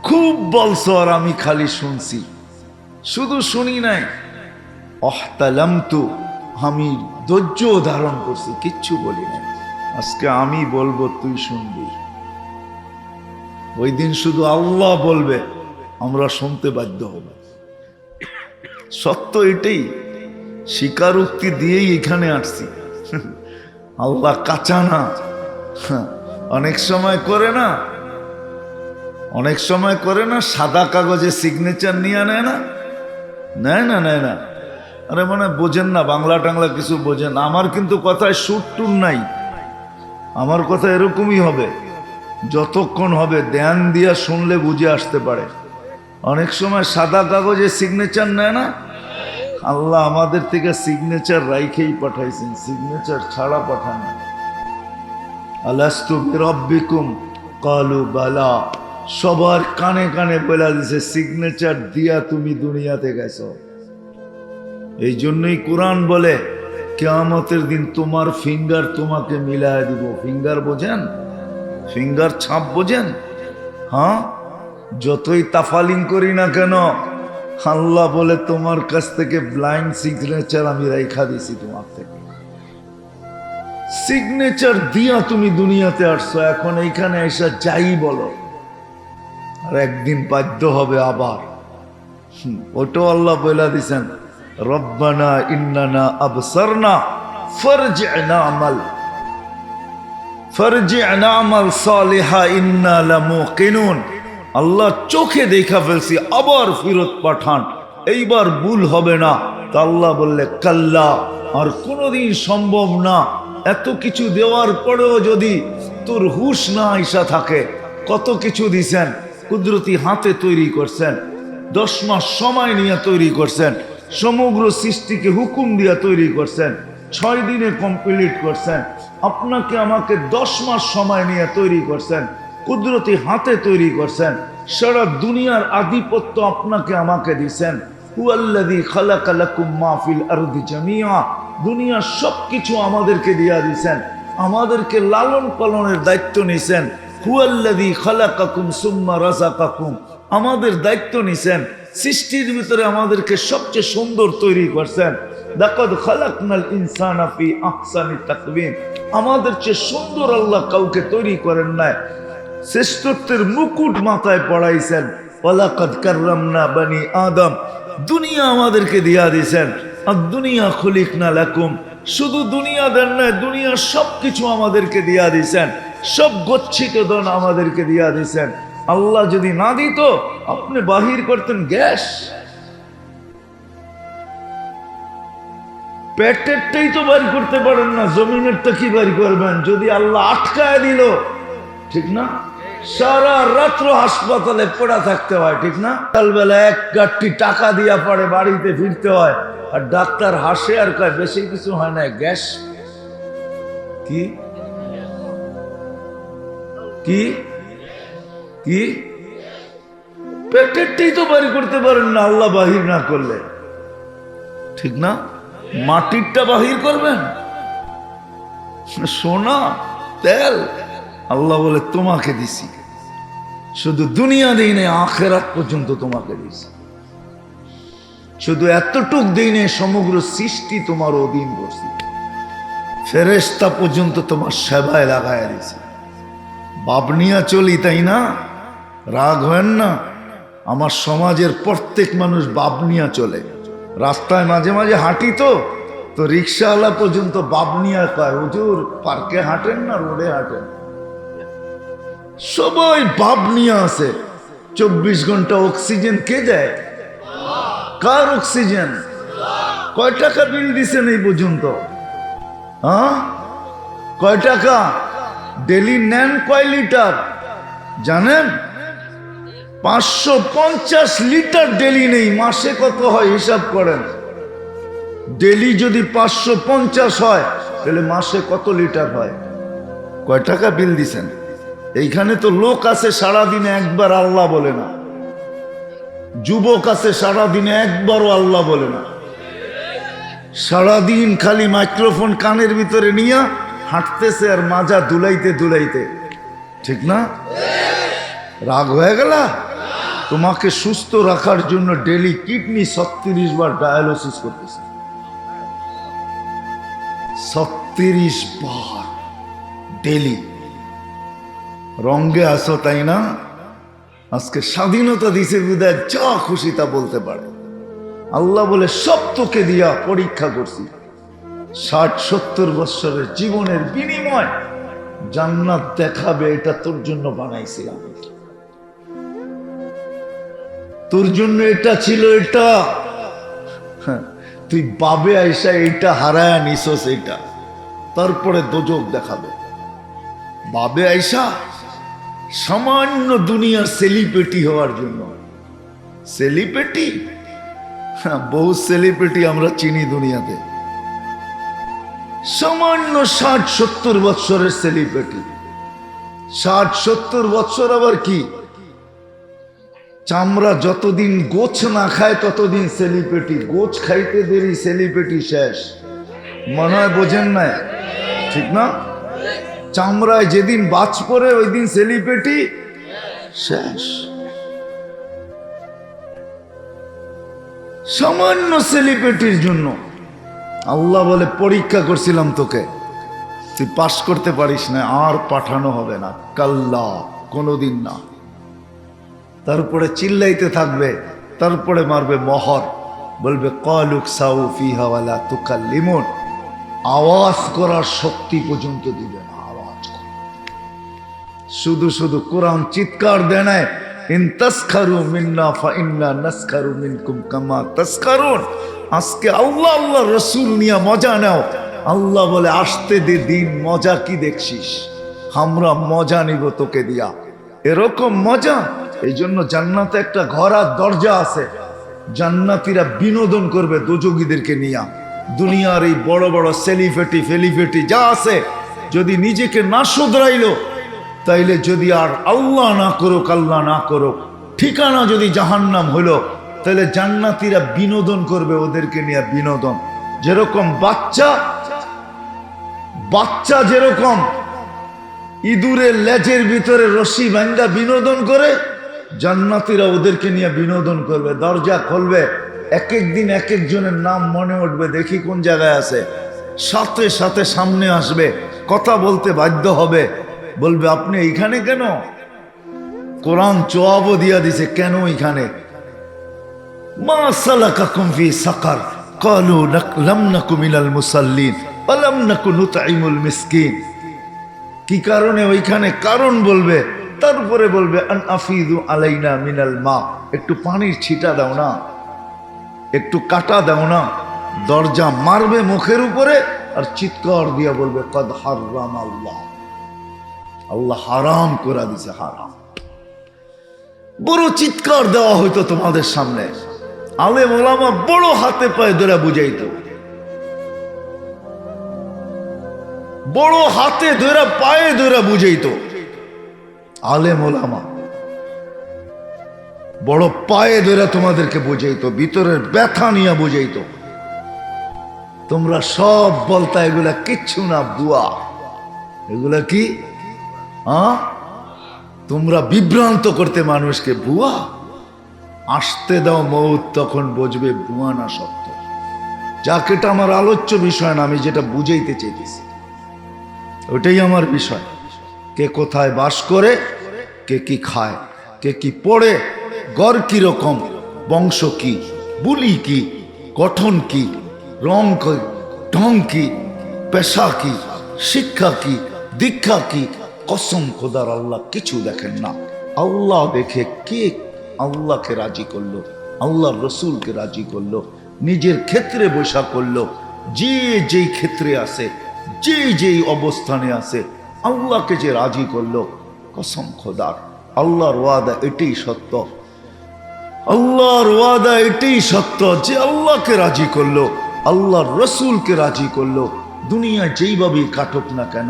খুব বলছো, আর আমি খালি শুনছি। শুধু শুনি নাই, অহতালামতু, আমি ধৈর্য ধারণ করছি, কিচ্ছু বলি নাই। আজকে আমি বলবো, তুই শুনবি। ওই দিন শুধু আল্লাহ বলবে, আমরা শুনতে বাধ্য হব। সত্য এটাই, স্বীকারোক্তি দিয়েই এখানে আসছি। আল্লাহ কাঁচা না। অনেক সময় করে না, অনেক সময় করে না, সাদা কাগজে সিগনেচার নিয়ে নেয় না, নেয় না, নেয় না। আরে মানে বোঝেন না, বাংলা টাংলা কিছু বোঝেন। আমার কিন্তু কথায় সুর টুর নাই, আমার কথা এরকমই হবে, যতক্ষণ হবে ধ্যান দিয়া শুনলে বুঝে আসতে পারে। অনেক সময় সাদা কাগজে সিগনেচার নেয় না, আল্লাহ আমাদের থেকে সিগনেচার রাইখেই পাঠাইছেন, সিগনেচার ছাড়া পাঠান না। আলাস্তু বিরাব্বিকুম ক্বালু বালা, সবার কানে কানে বলে দিছে, সিগনেচার দিয়া তুমি দুনিয়াতে গেছো। এই জন্যই কোরআন বলে কিয়ামতের দিন তোমার ফিঙ্গার তোমাকে মিলায় দিব। ফিঙ্গার বোঝেন? ফিঙ্গার ছাপ বোঝেন? হ্যাঁ, যতই তাফালিং করি না কেন, আল্লাহ বলে তোমার কাছ থেকে ব্লাইন্ড সিগনেচার আমি রাইখা দিছি তোমার থেকে। সিগনেচার দিয়া তুমি দুনিয়াতে আসছো, এখন এইখানে এসে যাই বলো, আর একদিন বাধ্য হবে আবার। ওটাও আল্লাহ বলে দিছেন, রব্বানা ইন্নানা আবসারনা ফারজি'না আমাল, ফারজি'না আমাল সালিহা ইন্না লামুকিনুন। আল্লাহ চোখে দেখা ফেলছি, আবার ফিরত পাঠান, এইবার ভুল হবে না। তা আল্লাহ বললে কাল্লা, আর কোনোদিন সম্ভব না। এত কিছু দেওয়ার পরেও যদি তোর হুশ না আইসা থাকে, কত কিছু দিছেন, কুদরতি হাতে তৈরি করছেন, 10 মাস সময় নিয়ে তৈরি করছেন, সমগ্র সৃষ্টিকে হুকুম দিয়ে তৈরি করছেন, 6 দিনে কমপ্লিট করছেন। আপনাকে আমাকে 10 মাস সময় নিয়ে তৈরি করছেন, কুদরতি হাতে তৈরি করছেন, সারা দুনিয়ার আধিপত্য আপনাকে আমাকে দিছেন। হুয়াল্লাযী খালাকা লাকুম মা ফিল আরদি জামিআ, দুনিয়ার সবকিছু আমাদেরকে দিয়া দিছেন, আমাদেরকে লালন পালনের দায়িত্ব নিছেন। হুয়াল্লাযী খালাকাকুম সুম্মা রাযাকাকুম, আমাদের দায়িত্ব নিছেন, সৃষ্টির ভিতরে আমাদেরকে সবচেয়ে সুন্দর তৈরি করছেন। লাকাদ খালাকনাল ইনসানা ফি আহসানি তাকওয়িম, আমাদের চেয়ে সুন্দর আল্লাহ কাউকে তৈরি করেন নাই। শ্রেষ্ঠত্বের মুকুট মাথায় পড়াইছেন। ওয়ালাকাদ কাররামনা বানি আদম, দুনিয়া আমাদেরকে দিয়া দিয়েছেন। আর দুনিয়া খুলিকনা লাকুম, শুধু দুনিয়া দেন নয়, দুনিয়ার সবকিছু আমাদেরকে দিয়া দিয়েছেন, সব গচ্ছিত ধন আমাদেরকে দিয়া দিয়েছেন। আল্লাহ যদি না দিত, আপনি বাহির করতেন গ্যাস, পেটেরটাই তো বাড়ি করতে পারেন না, জমিনেরটা কি বাড়ি করবেন? যদি আল্লাহ আটকায় দিল, ঠিক না? সারা রাত্র হাসপাতালে পড়া থাকতে হয়, ঠিক না? সকালবেলা এক গাঠি টাকা দিয়া পড়ে বাড়িতে ফিরতে হয়, আর ডাক্তার হাসে আর কয় বেশি কিছু হয় না, গ্যাস। কি কি কি পেটেরটাই তো বাড়ি করতে পারেন না আল্লাহ বাহির না করলে, ঠিক না? মাটিরটা বাহির করবেন, সোনা তেল আল্লাহ বলে তোমাকে দিছি, শুধু দুনিয়া দিই নেই, আখেরাত পর্যন্ত তোমাকে দিছি। শুধু এতটুক দিনে সমগ্র সৃষ্টি তোমার অধীন করছি, ফেরেশতা পর্যন্ত তোমার সেবায় লাগায় দিয়েছে। বাবনিয়া চলি, তাই না? রাগ হয় না। আমার সমাজের প্রত্যেক মানুষ বাবনিয়া চলে। রাস্তায় মাঝে মাঝে হাঁটি তো রিক্সাওয়ালা পর্যন্ত বাবনিয়া কয়, হুজুর পার্কে হাঁটেন না রোডে হাঁটেন? সবাই বাবনিয়া আছে। 24 ঘন্টা অক্সিজেন কে দেয়? কার অক্সিজেন? কয় টাকা বিল দিছেন এই পর্যন্ত? হ্যাঁ, কয় টাকা? ডেলি নেন কয় লিটার জানেন? 550 লিটার ডেলি নেই। মাসে কত হয় হিসাব করেন। ডেলি যদি 550 হয় তাহলে মাসে কত লিটার হয়? কয় টাকা বিল দিছেন? এইখানে তো লোক আছে সারাদিনে একবার আল্লাহ বলে না, যুবক আছে সারাদিনে একবারও আল্লাহ বলে না। সারাদিন খালি মাইক্রোফোন কানের ভিতরে নিয়ে হাঁটতেছে আর মাজা দুলাইতে দুলাইতে, ঠিক না? রাগ হয়ে গেল? তোমাকে সুস্থ রাখার জন্য ডেলি কিডনি 36 বার ডায়ালিসিস করতেছে। 36 বার ডেলি। রঙ্গে আসো, তাই না? আজকে স্বাধীনতা দিছে বিদায় যা খুশি তা বলতে পারে। আল্লাহ বলে সব তোকে দিয়া পরীক্ষা করছি। 60-70 বছরের জীবনের বিনিময় জান্নাত দেখাবে, এটা তোর জন্য বানাইছিলাম। তোর জন্য এটা ছিল, এটা তুই বাবে আইসা এইটা হারায়া নিছস, এইটা তারপরে দোজক দেখাবে। বাবে আইসা সামান্য দুনিয়ার সেলিব্রিটি হওয়ার জন্য। সেলিব্রিটি, বহু সেলিব্রিটি আমরা চিনি দুনিয়াতে। সামান্য 60-70 বছরের সেলিব্রিটি। 60-70 বছর আবার কি? চামড়া যতদিন গোছ না খায় ততদিন সেলিব্রিটি। গোছ খাইতে দেরি, সেলিব্রিটি শেষ। মনে হয় বোঝেন না, ঠিক না? চামড়ায় যেদিন বাজ পড়ে ওই দিন সেলিব্রিটি শেষ। সামান্য সেলিব্রিটির জন্য আল্লাহ বলে পরীক্ষা করছিলাম তোকে, তুই পাস করতে পারিস না, আর পাঠানো হবে না। কাল্লা, কোনোদিন না। তারপরে চিল্লাইতে থাকবে, তারপরে মারবে মহর, বলবে কলুক সাউ ফিহা ওয়ালা তুকাল্লিমুন। আওয়াজ করার শক্তি পর্যন্ত দিবে না। আওয়াজ কর, শুধু শুধু কোরআন চিৎকার দেয় না, ইন তাসখারু মিন্না ফাইন্না নাসখারু মিনকুম কামা তাসখারুন। আজকে আল্লাহ আল্লাহ রসুল নিয়ে মজা নাও। আল্লাহ বলে আসতে দে দিন, মজা কি দেখছিস? আমরা মজা নিব তোকে দিয়া। এরকম মজা। এই জন্য জান্নাতে একটা ঘর আর দরজা আছে। জান্নাতীরা বিনোদন করবে দোজখীদেরকে নিয়ে। দুনিয়ার এই বড় বড় সেলিব্রিটি ফেলিফেটি যা আছে, যদি নিজেকে না শুধরাইলো, তাইলে যদি আর আল্লাহ না করুক, আল্লাহ না করুক, ঠিকানা যদি জাহান্নাম হলো, তাহলে জান্নাতীরা বিনোদন করবে ওদেরকে নিয়ে। বিনোদন যেরকম বাচ্চা যেরকম ইঁদুরের লেজের ভিতরে রশি বাঁধা বিনোদন করে, জান্নাতীরা ওদেরকে নিয়ে বিনোদন করবে। দরজা খুলবে, এক এক দিন এক একজনের নাম মনে উঠবে, দেখি কোন জায়গায় আছে। সাথে সাথে সামনে আসবে, কথা বলতে বাধ্য হবে, বলবে আপনি এইখানে কেন? কোরআন জবাবও দিয়া দিছে, কেন এইখানে? মা সালাকাকুম ফি সাকার ক্বালু লাম নাকু মিনাল মুসাল্লিন ওয়া লাম নাকু নুতঈমুল মিসকিন। কি কারণে ওইখানে কারণ বলবে, তারপরে বলবে আন আফিদু আলাইনা মিনাল মা। একটু পানির ছিটা দাও না, একটু কাটা দাও না। দরজা মারবে মুখের উপরে আর চিৎকার দিয়া বলবে কদ হারাম আল্লাহ, আল্লাহ হারাম করে দিছে, হারাম। বড় চিৎকার দেওয়া হইতো তোমাদের সামনে। আলেম ওলামা বড় হাতে পায়ে ধরে বুঝাইতো, বড় হাতে ধরে পায়ে ধরে বুঝাইতো। আলেম ওলামা বড় পায়ে ধরে তোমাদেরকে বুঝাইতো, ভিতরের ব্যথা নিয়ে বুঝাইতো। তোমরা সব বলতা এগুলা কিচ্ছু না, বুয়া। এগুলা কি? তোমরা বিভ্রান্ত করতে মানুষকে। বুয়া আসতে দাও মৌত, তখন বুঝবে ভুয়া না সত্য। যাক, এটা আমার আলোচ্য বিষয় না, আমি যেটা বুঝাইতে চাইতেছি ওটাই আমার বিষয়। কে কোথায় বাস করে, কে কি খায়, কে কি পড়ে, গড় কি রকম, বংশ কি, বুলি কি, গঠন কি, রং কি, ঢং কি, পেশা কি, শিক্ষা কি, দীক্ষা কি, কসম খোদার আল্লাহ কিছু দেখেন না। আল্লাহ দেখে কে আল্লাহকে রাজি করলো, আল্লাহর রসুলকে রাজি করলো, নিজের ক্ষেত্রে বৈশা করলো। যে যেই ক্ষেত্রে আছে, যে যেই অবস্থানে আছে, আল্লাহকে যে রাজি করলো, কসম খোদার আল্লাহর ওয়াদা এটাই সত্য। আল্লাহর ওয়াদা এটাই সত্য যে আল্লাহকে রাজি করলো, আল্লাহর রসুলকে রাজি করলো, দুনিয়া যেইভাবেই কাটুক না কেন,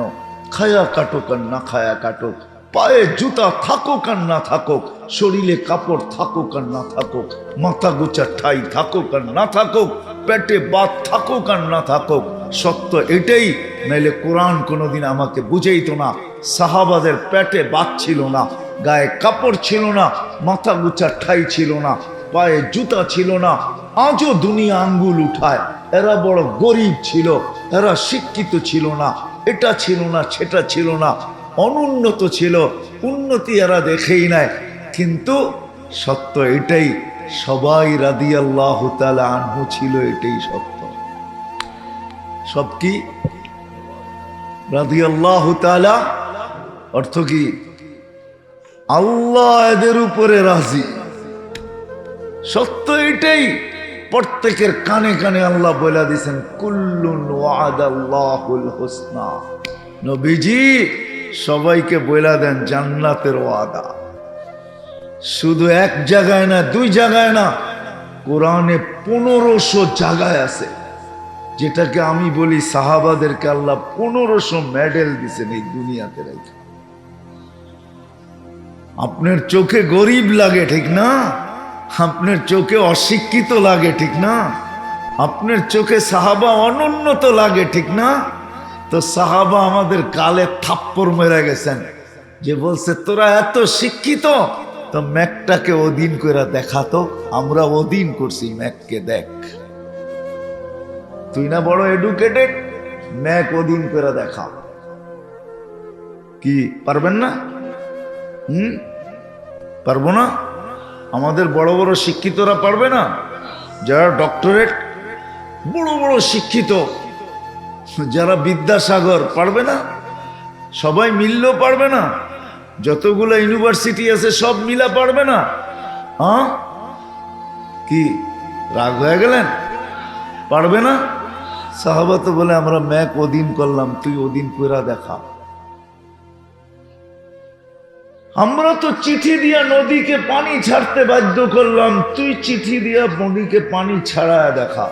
খায়া কাটুক আর না খায়া কাটুক, পায়ে জুতা থাকুক আর না থাকুক, শরীরে কাপড় থাকুক আর না থাকুক, মাথা গোছা ঠাই থাকুক আর না থাকুক, পেটে বাত থাকুক আর না থাকুক, সত্য এটাই। নাইলে কোরআন কোনোদিন আমাকে বুঝাইতো না। সাহাবাদের পেটে বাত ছিল না, গায়ে কাপড় ছিল না, মাথা গোছা ঠাই ছিল না, পায়ে জুতা ছিল না, আজও দুনিয়া আঙ্গুল উঠায়। এরা বড় গরিব ছিল, এরা শিক্ষিত ছিল না, এটা ছিল না সেটা ছিল না, অনুন্নত ছিল, উন্নতি এরা দেখেই নাই। কিন্তু সত্য এটাই, সবাই রাদিয়াল্লাহু তাআলা আনহু ছিল, এটাই সত্য। সব কি রাদিয়াল্লাহু তাআলা অর্থ কি? আল্লাহ এদের উপরে রাজি। সত্য এটাই। প্রত্যেকের কানে কানে আল্লাহ বলে দিয়েছেন কুল্লুন ওয়াদাল্লাহুল হুসনা। নবীজি সবাইকে বলে দেন জান্নাতের ওয়াদা। শুধু এক জায়গায় না, দুই জায়গায় না, কোরআনে 1500 জায়গায় আছে, যেটাকে আমি বলি সাহাবাদেরকে আল্লাহ 1500 মেডেল দিয়েছেন এই দুনিয়াতে রেখে। আপনার চোখে গরিব লাগে ঠিক না, আপনার চোখে অশিক্ষিত লাগে ঠিক না, আপনার চোখে সাহাবা অনুন্নত লাগে ঠিক না, তো সাহাবা আমাদের গালে থাপ্পড় মেরে গেছেন, যে বলছে তোরা এত শিক্ষিত, তো ম্যাকটাকে অধীন করে দেখাতো, আমরা অধীন করছি ম্যাককে, দেখ তুই না বড় এডুকেটেড, ম্যাক অধীন করে দেখা। কি পারবেন না? পারবো না? আমাদের বড় বড় শিক্ষিতরা পারবে না? যারা ডক্টরেট, বড় বড় শিক্ষিত, যারা বিদ্যাসাগর, পারবে না? সবাই মিললেও পারবে না? যতগুলো ইউনিভার্সিটি আছে সব মিলা পারবে না? হ্যাঁ, কি রাগ হয়ে গেলেন? পারবে না? সাহাবা তো বলে আমরা ম্যাক অধীন করলাম, তুই অধীন কইরা দেখা। আমরা তো চিঠি দিয়া নদীকে পানি ছাড়তে বাধ্য করলাম, তুই চিঠি দিয়া নদীকে পানি ছাড়ায় দেখা।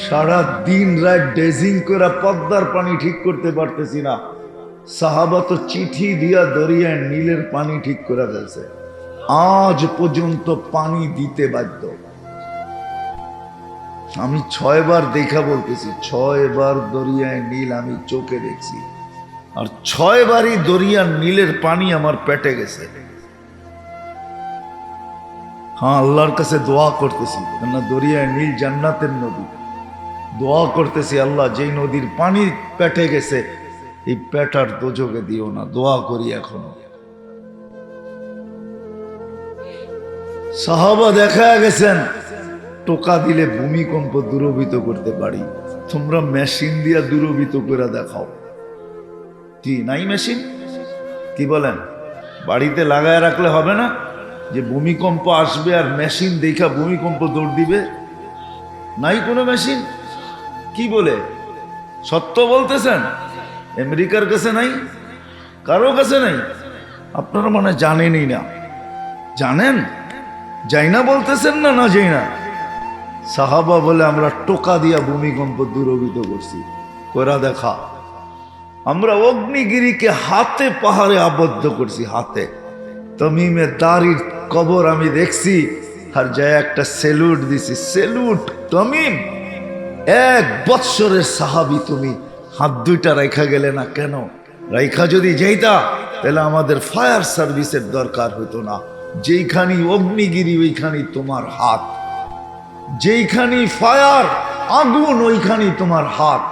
সারা দিন রাত ড্রেজিং করে পদ্মার পানি ঠিক করতে পারতেছি না, সাহাবা তো চিঠি দিয়া দরিয়ায় নীলের পানি ঠিক করে ফেলছে, আজ পর্যন্ত পানি দিতে বাধ্য। আমি 6 বার দেখা বলতেছি, 6 বার দরিয়ায় নীল আমি চোখে দেখছি, আর 6 বারই দরিয়ার নীলের পানি আমার পেটে গেছে। হ্যাঁ, আল্লাহর কাছে দোয়া করতেছি, কেননা দরিয়ায় নীল জান্নাতের নদী। দোয়া করতেছি, আল্লাহ যেই নদীর পানি পেটে গেছে এই পেটার দোজকে দিও না, দোয়া করি এখনো। সাহাবা দেখা গেছেন টোকা দিলে ভূমিকম্প দূরভূত করতে পারি, তোমরা মেশিন দিয়া দূরভূত করে দেখাও। কি নাই মেশিন? কি বলেন? বাড়িতে লাগায় রাখলে হবে না যে ভূমিকম্প আসবে আর মেশিন দেখা ভূমিকম্প দৌড় দিবে? নাই কোনো মেশিন। কি বলে? সত্য বলতেছেন? আমেরিকার কাছে নাই, কারো কাছে নাই, আপনারা মানে জানেনই না। জানেন? যাই না বলতেছেন না, না যাই না। সাহাবা বলে আমরা টোকা দিয়া ভূমিকম্প দূরভূত করছি, কইরা দেখা। আমরা অগ্নিগিরিকে হাতে পাহাড়ে আবদ্ধ করছি, হাতে। তমিমে দাড়ির কবর আমি দেখছি, আর যায় একটা সেলুট দিছি, সেলুট তমিম, 1 বৎসরের সাহাবী তুমি, হাত দুইটা রাইখা গেলে না কেন? রাইখা যদি যাইতা তাহলে আমাদের ফায়ার সার্ভিসের দরকার হতো না, যেইখানে অগ্নিগিরি ওইখানে তোমার হাত, যেইখানে ফায়ার আগুন ওইখানে তোমার হাত।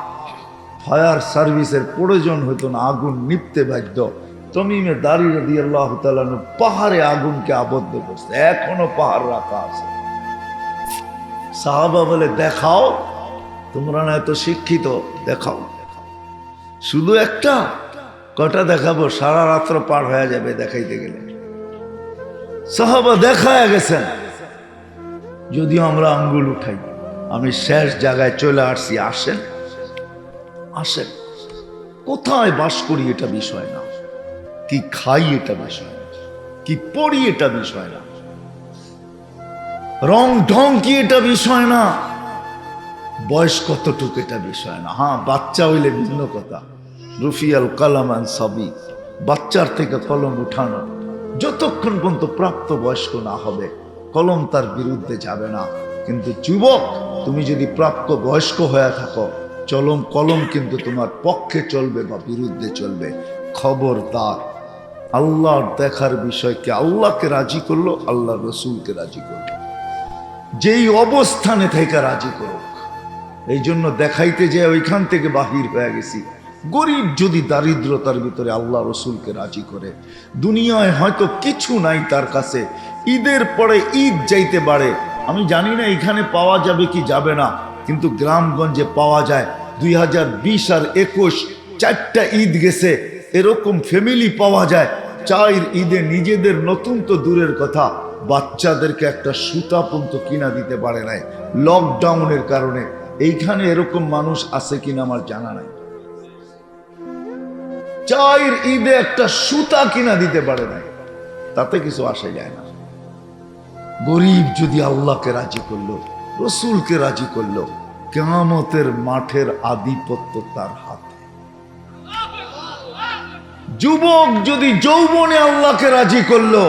ফায়ার সার্ভিসের প্রয়োজন হতো না, আগুন নিপতে বাধ্য। তমিমে দাঁড়ি রাদিয়াল্লাহু তাআলা পাহাড়ে আগুনকে আবদ্ধ করছে, এখনো পাহাড় রাখা আছে। সাহাবা বলে দেখাও, তোমরা না এত শিক্ষিত, দেখাও। শুধু একটা, কটা দেখাবো? সারা রাত্র পার হয়ে যাবে দেখাইতে গেলে। সাহাবা দেখায় গেছেন, যদিও আমরা আঙ্গুল উঠাই। আমি শেষ জায়গায় চলে আসছি, আসেন আসেন। কোথায় বাস করি এটা বিষয় না, কি খাই এটা বিষয় না, কি পড়ি এটা বিষয় না, রং ঢং কি এটা বিষয় না, বয়স কতটুকু এটা বিষয় না। হ্যাঁ, বাচ্চা হইলে ভিন্ন কথা। রুফিয়াল কালামান সবই, বাচ্চার থেকে কলম উঠানো, যতক্ষণ পর্যন্ত প্রাপ্ত বয়স্ক না হবে কলম তার বিরুদ্ধে যাবে না। কিন্তু যুবক, তুমি যদি প্রাপ্ত বয়স্ক হয়ে থাকো, কলম কিন্তু তোমার পক্ষে চলবে বা বিরুদ্ধে চলবে। খবরদার, আল্লাহর দেখার বিষয়কে আল্লাহকে রাজি করলো, আল্লাহ রসুলকে রাজি করলো, যেই অবস্থানে থেকে রাজি করো। এই জন্য দেখাইতে যে ওইখান থেকে বাহির হয়ে গেছি। গরিব যদি দারিদ্রতার ভিতরে আল্লাহ রসুলকে রাজি করে, দুনিয়ায় হয়তো কিছু নাই তার কাছে, ঈদের পরে ঈদ যাইতে পারে। আমি জানি না এখানে পাওয়া যাবে কি যাবে না, কিন্তু গ্রামগঞ্জে পাওয়া যায়। 2020 আর 21 4টা ঈদ গেছে, এরকম ফ্যামিলি পাওয়া যায়। 4 ঈদে নিজেদের নতুন তো দূরের কথা, বাচ্চাদেরকে একটা সুতা পর্যন্ত কিনা দিতে পারে নাই লকডাউনের কারণে। এইখানে এরকম মানুষ আছে কিনা আমার জানা নাই। 4 ঈদে একটা সুতা কিনা দিতে পারে নাই, তাতে কিছু আসে যায় না। গরিব যদি আল্লাহকে রাজি করলো, রসুলকে রাজি করলো, কিয়ামতের মাঠের আধিপত্য তার হাতে। যুবক যদি যৌবনে আল্লাহকে রাজি করলো,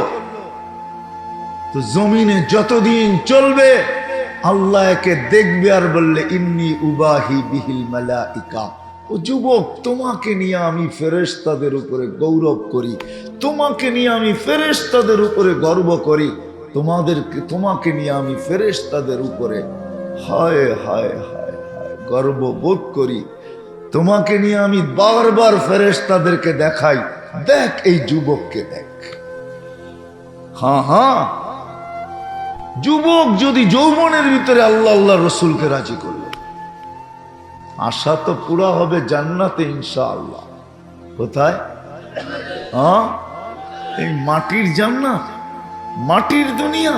তো জমিনে যতদিন চলবে আল্লাহ একে দেখবে আর বললে ইন্নী উবাহি বিহিল মালাইকা। ও যুবক, তোমাকে নিয়ে আমি ফেরেশতাদের উপরে গৌরব করি, তোমাকে নিয়ে আমি ফেরেশতাদের উপরে গর্ব করি, তোমাকে নিয়ে আমি ফেরেশতাদের উপরে হায় হায় হায় হায় গর্ব বোধ করি। তোমাকে নিয়ে আমি বারবার ফেরেশতাদেরকে দেখাই, দেখ এই যুবককে দেখ। হ্যাঁ হ্যাঁ, যুবক যদি যৌবনের ভিতরে আল্লাহ আল্লাহ রসুলকে রাজি করলো, আশা তো পুরা হবে জান্নাতে ইনশাআল্লাহ। কোথায়? হ্যাঁ, এই মাটির জান্নাত, মাটির দুনিয়া,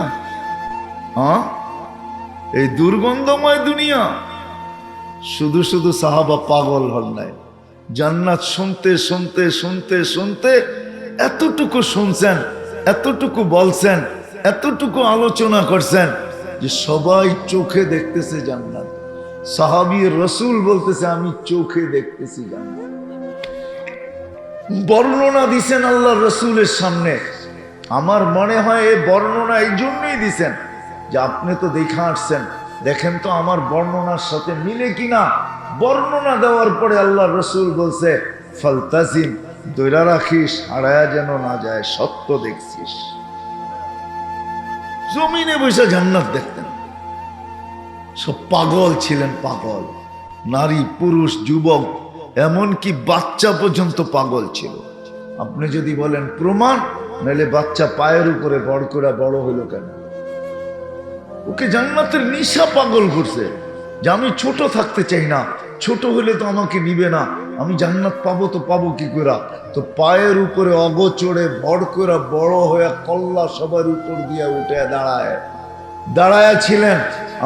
হ্যাঁ, এই দুর্গন্ধময় দুনিয়া। শুধু শুধু সাহাবা পাগল হল নাই, জান্নাত শুনতে শুনতে শুনতে শুনতে এতটুকু শুনছেন, এতটুকু বলছেন, এতটুকু আলোচনা করছেন যে সবাই চোখে দেখতেছে জান্নাত। সাহাবী রসুল বলতেছে আমি চোখে দেখতেছি জান্নাত। বর্ণনা দিছেন আল্লাহ রসুলের সামনে। আমার মনে হয় এই বর্ণনা এই জন্যই দিছেন যে আপনি তো দেখে আসছেন, দেখেন তো আমার বর্ণনার সাথে মিলে কিনা। বর্ণনা দেওয়ার পরে আল্লাহ রসুল বলছে ফালতাজিম, দৈরা রাখিস, হারায়া যেন না যায়, সত্য দেখছিস। জমিনে বসে জান্নাত দেখতেন। সব পাগল ছিলেন, পাগল, নারী পুরুষ যুবক এমনকি বাচ্চা পর্যন্ত পাগল ছিল। আপনি যদি বলেন প্রমাণ, নাহলে বাচ্চা পায়ের উপরে বড় করে বড় হলো কেন? ওকে জান্নাতের নিশা পাগল করছে যে আমি ছোট থাকতে চাই না, ছোট হলে তো আমাকে নিবে না, আমি জান্নাত পাবো তো পাবো কি করে? তো পায়ের উপরে অগোচরে ভর করে বড় হয়ে কল্লা সবার উপর দিয়ে উঠে দাঁড়ায় ছিলেন।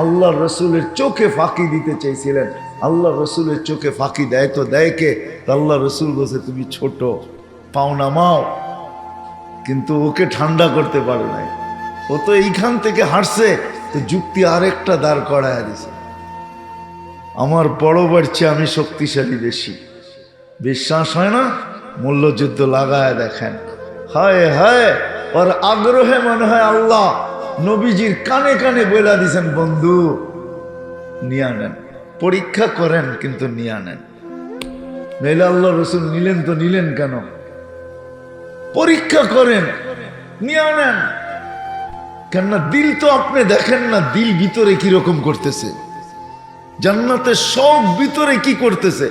আল্লাহ রসুলের চোখে ফাঁকি দিতে চাইছিলেন। আল্লাহ রসুলের চোখে ফাঁকি দেয় তো দেয় কে? আল্লাহ রসুল বলছে তুমি ছোট, পাও নামাও। কিন্তু ওকে ঠান্ডা করতে পারে নাই। ও তো এইখান থেকে হারছে, তো যুক্তি আরেকটা দাঁড় করায় দিছে, আমার বড় বাড়ছে, আমি শক্তিশালী বেশি। বিশ্বাস হয় না? মল্লযুদ্ধ লাগায় দেখেন। হায় হায়, ওর আগ্রহে মনে হয় আল্লাহ নবীজির কানে কানে বলে দিছেন বন্ধু নিয়ে নেন, পরীক্ষা করেন কিন্তু নিয়ে নেন। নইলে আল্লাহ রসুল নিলেন তো নিলেন কেন? পরীক্ষা করেন, নিয়ে নেন। কেননা দিল তো আপনি দেখেন না, দিল ভিতরে কিরকম করতেছে, জান্নাতের শখ ভিতরে কি করতেছে।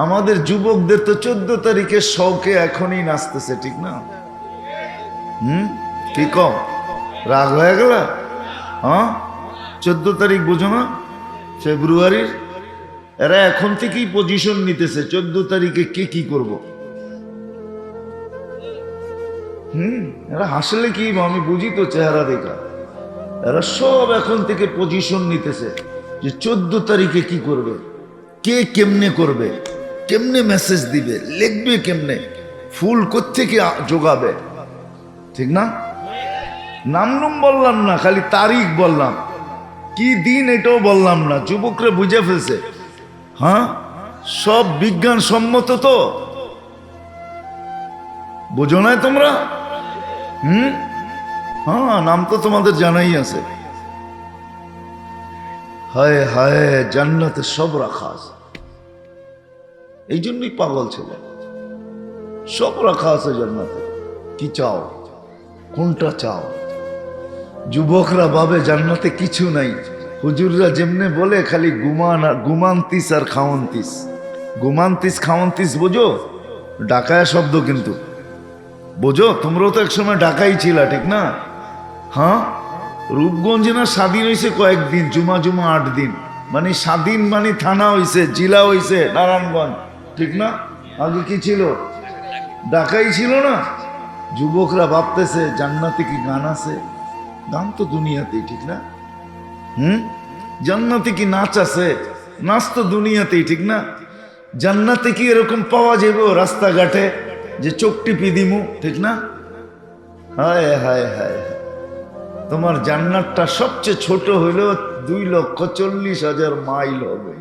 আমাদের যুবকদের তো 14 তারিখে শখে এখনই নাচতেছে, ঠিক না? কি কম রাগ হয়ে গেল? হ্যাঁ, 14 তারিখ বুঝো না, ফেব্রুয়ারির। এরা এখন থেকেই পজিশন নিতেছে 14 তারিখে কে কি করব। এরা হাসলে কি, আমি বুঝি তো চেহারা দেখা। এরা সব এখন থেকে পজিশন নিতেছে যে 14 তারিখে কি করবে, কে কেমনে করবে, কেমনে মেসেজ দিবে, লিখবে কেমনে, ফুল কোত্থেকে জোগাবে, ঠিক না? নাম বললাম না, খালি তারিখ বললাম, কি দিন এটাও বললাম না। যুবকরা বুঝে ফেলছে। হ্যাঁ, সব বিজ্ঞান সম্মত তো, বুঝো না তোমরা? হ্যাঁ, নাম তো তোমাদের জানাই আছে। হায় হায়, জান্নাতে সব রাখা আছে, এই জন্যই পাগল ছিল। সব রাখা আছে জান্নাতে, কি চাও, কোনটা চাও? যুবকরা ভাবে জান্নাতে কিছু নাই। হুজুররা যেমনে বলে খালি ঘুমান্তিস আর খাওয়ান্তিস। ঘুমান্তিস খাওয়ান্তিস বোঝো? ডাকায়া শব্দ কিন্তু, বোঝো? তোমরাও তো একসময় ডাকাই ছিল, ঠিক না? হ্যাঁ, রূপগঞ্জে না স্বাধীন হয়েছে কয়েকদিন, জুমা 8 দিন। মানে স্বাধীন মানে থানা হয়েছে, জেলা হয়েছে নারায়ণগঞ্জ, ঠিক না? আগে কি ছিল? ডাকাই ছিল না। যুবকরা ভাবতেছে জান্নাতে কি গান আছে? গান তো দুনিয়াতেই, ঠিক না? জান্নাতে কি নাচ আছে? নাচ তো দুনিয়াতেই, ঠিক না? জান্নাতে কি এরকম পাওয়া যাবে রাস্তাঘাটে যে চোখ টিপি দিমু, ঠিক না? হায় হায় হায়, তোমার জান্নাতটা সবচেয়ে ছোট হইল 2,40,000 মাইল হবে।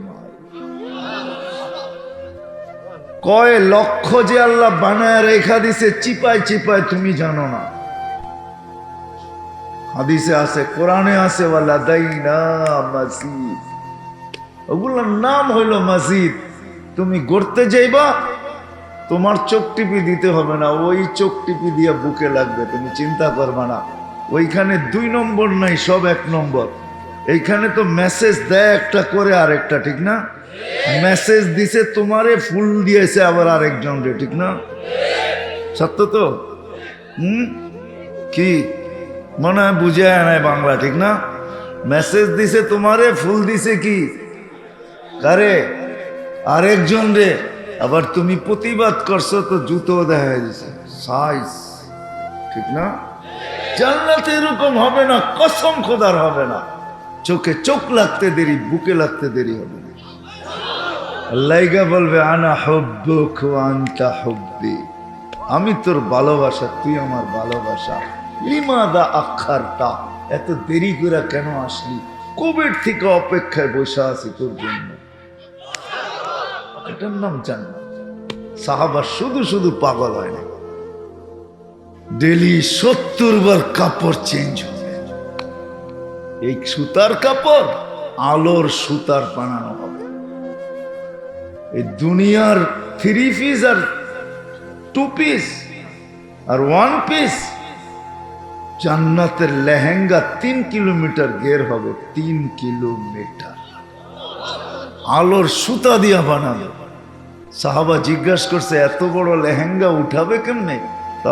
কয় লক্ষ যে আল্লাহ বানায় রেখা দিছে চিপায় চিপায়, তুমি জানো না। হাদিসে আছে, কোরআনে আছে, ওয়ালাদাইনা মাসজিদ, ওগুলোর নাম হইল মসজিদ। তুমি গড়তে যাইবা, তোমার চোখ টিপি দিতে হবে না, ওই চোখ টিপি দিয়ে বুকে লাগবে, তুমি চিন্তা করবা না। ওইখানে 2 নম্বর নাই, সব 1 নম্বর। এইখানে তো মেসেজ দেয় একটা করে আরেকটা, ঠিক না? মেসেজ দিছে তোমারে, ফুল দিয়েছে আবার আরেকজন রে, ঠিক না? সত্য তো? কি মনে হয় বুঝে নাই বাংলা, ঠিক না? মেসেজ দিছে তোমারে, ফুল দিছে কি কারে? আরেকজন রে। আবার তুমি প্রতিবাদ করছো তো জুতো দেখা দিছে সাইজ, ঠিক না? জান্নাতে এরকম হবে না, কসম খোদার হবে না। চোখে চোখ লাগতে দেরি, বুকে লাগতে দেরি হবে না। আল্লাহই বলবে আনা হুব্বুক ওয়া আনতা হুব্বি, আমি তোর ভালোবাসা, তুই আমার ভালোবাসা। লিমাদা আখারতা, এত দেরি করে কেন আসলি? কবের থেকে অপেক্ষায় বসে আছি তোর জন্য। এটার নাম জান্নাত। সাহাবা শুধু শুধু পাগল হয় না, ডেলি 70 বার কাপড় চেঞ্জ হবে। এই সুতার কাপড় আলোর সুতার বানানো হবে। এই দুনিয়ার 3 পিস আর 2 পিস আর 1 পিস, জান্নাতের লেহেঙ্গা 3 কিলোমিটার গের হবে, 3 কিলোমিটার আলোর সুতা দিয়া বানাবে। সাহাবা জিজ্ঞাসা করছে এত বড় লেহেঙ্গা উঠাবে কেমনে?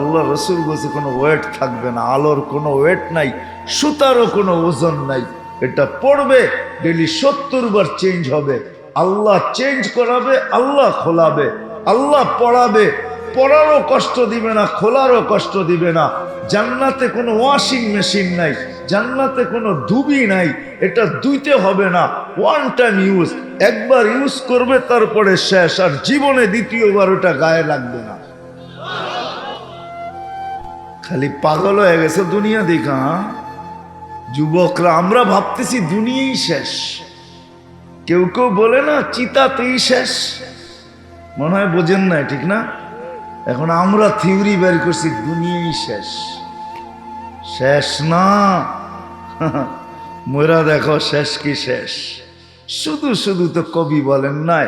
আল্লাহ রসুল বলছে কোনো ওয়েট থাকবে না, আলোর কোনো ওয়েট নাই, সুতারও কোনো ওজন নাই। এটা পড়বে ডেলি 70 বার চেঞ্জ হবে। আল্লাহ চেঞ্জ করাবে, আল্লাহ খোলাবে, আল্লাহ পড়াবে, পড়ারও কষ্ট দিবে না, খোলারও কষ্ট দিবে না। জান্নাতে কোনো ওয়াশিং মেশিন নাই, জান্নাতে কোনো ধুবি নাই, এটা ধুইতে হবে না, 1 টাইম ইউজ, একবার ইউজ করবে তারপরে শেষ, আর জীবনে দ্বিতীয়বার ওটা গায়ে লাগবে না। খালি পাগল হয়ে গেছে দুনিয়া দেখা। যুবকরা আমরা ভাবতেছি দুনিয়াই শেষ, কেউ কেউ বলে না চিতাতেই শেষ, মনে হয় বোঝেন না, ঠিক না? এখন আমরা থিওরি বের করছি দুনিয়াই শেষ। শেষ না, মোরা দেখো শেষ কি শেষ। শুধু শুধু তো কবি বলেন নাই,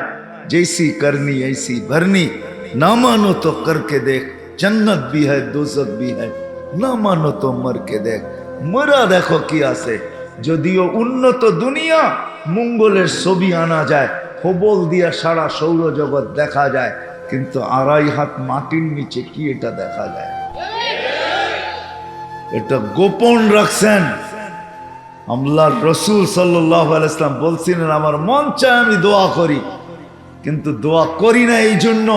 जैसी करनी ऐसी भरनी, ना मानो तो करके देख, जन्नत भी है दोजख भी है, ना मानो तो मर के देख। মরা দেখো কি আছে। যদিও উন্নত দুনিয়া, মঙ্গলের ছবি আনা যায়, খবল দিয়া সারা সৌরজগৎ দেখা যায়, কিন্তু 2.5 হাত মাটির নিচে কি এটা দেখা যায়? এটা গোপন রাখছেন। আল্লাহর রাসূল সাল্লাল্লাহু আলাইহি ওয়াসাল্লাম বলছিলেন, আমার মন চায় আমি দোয়া করি, কিন্তু দোয়া করি না এই জন্য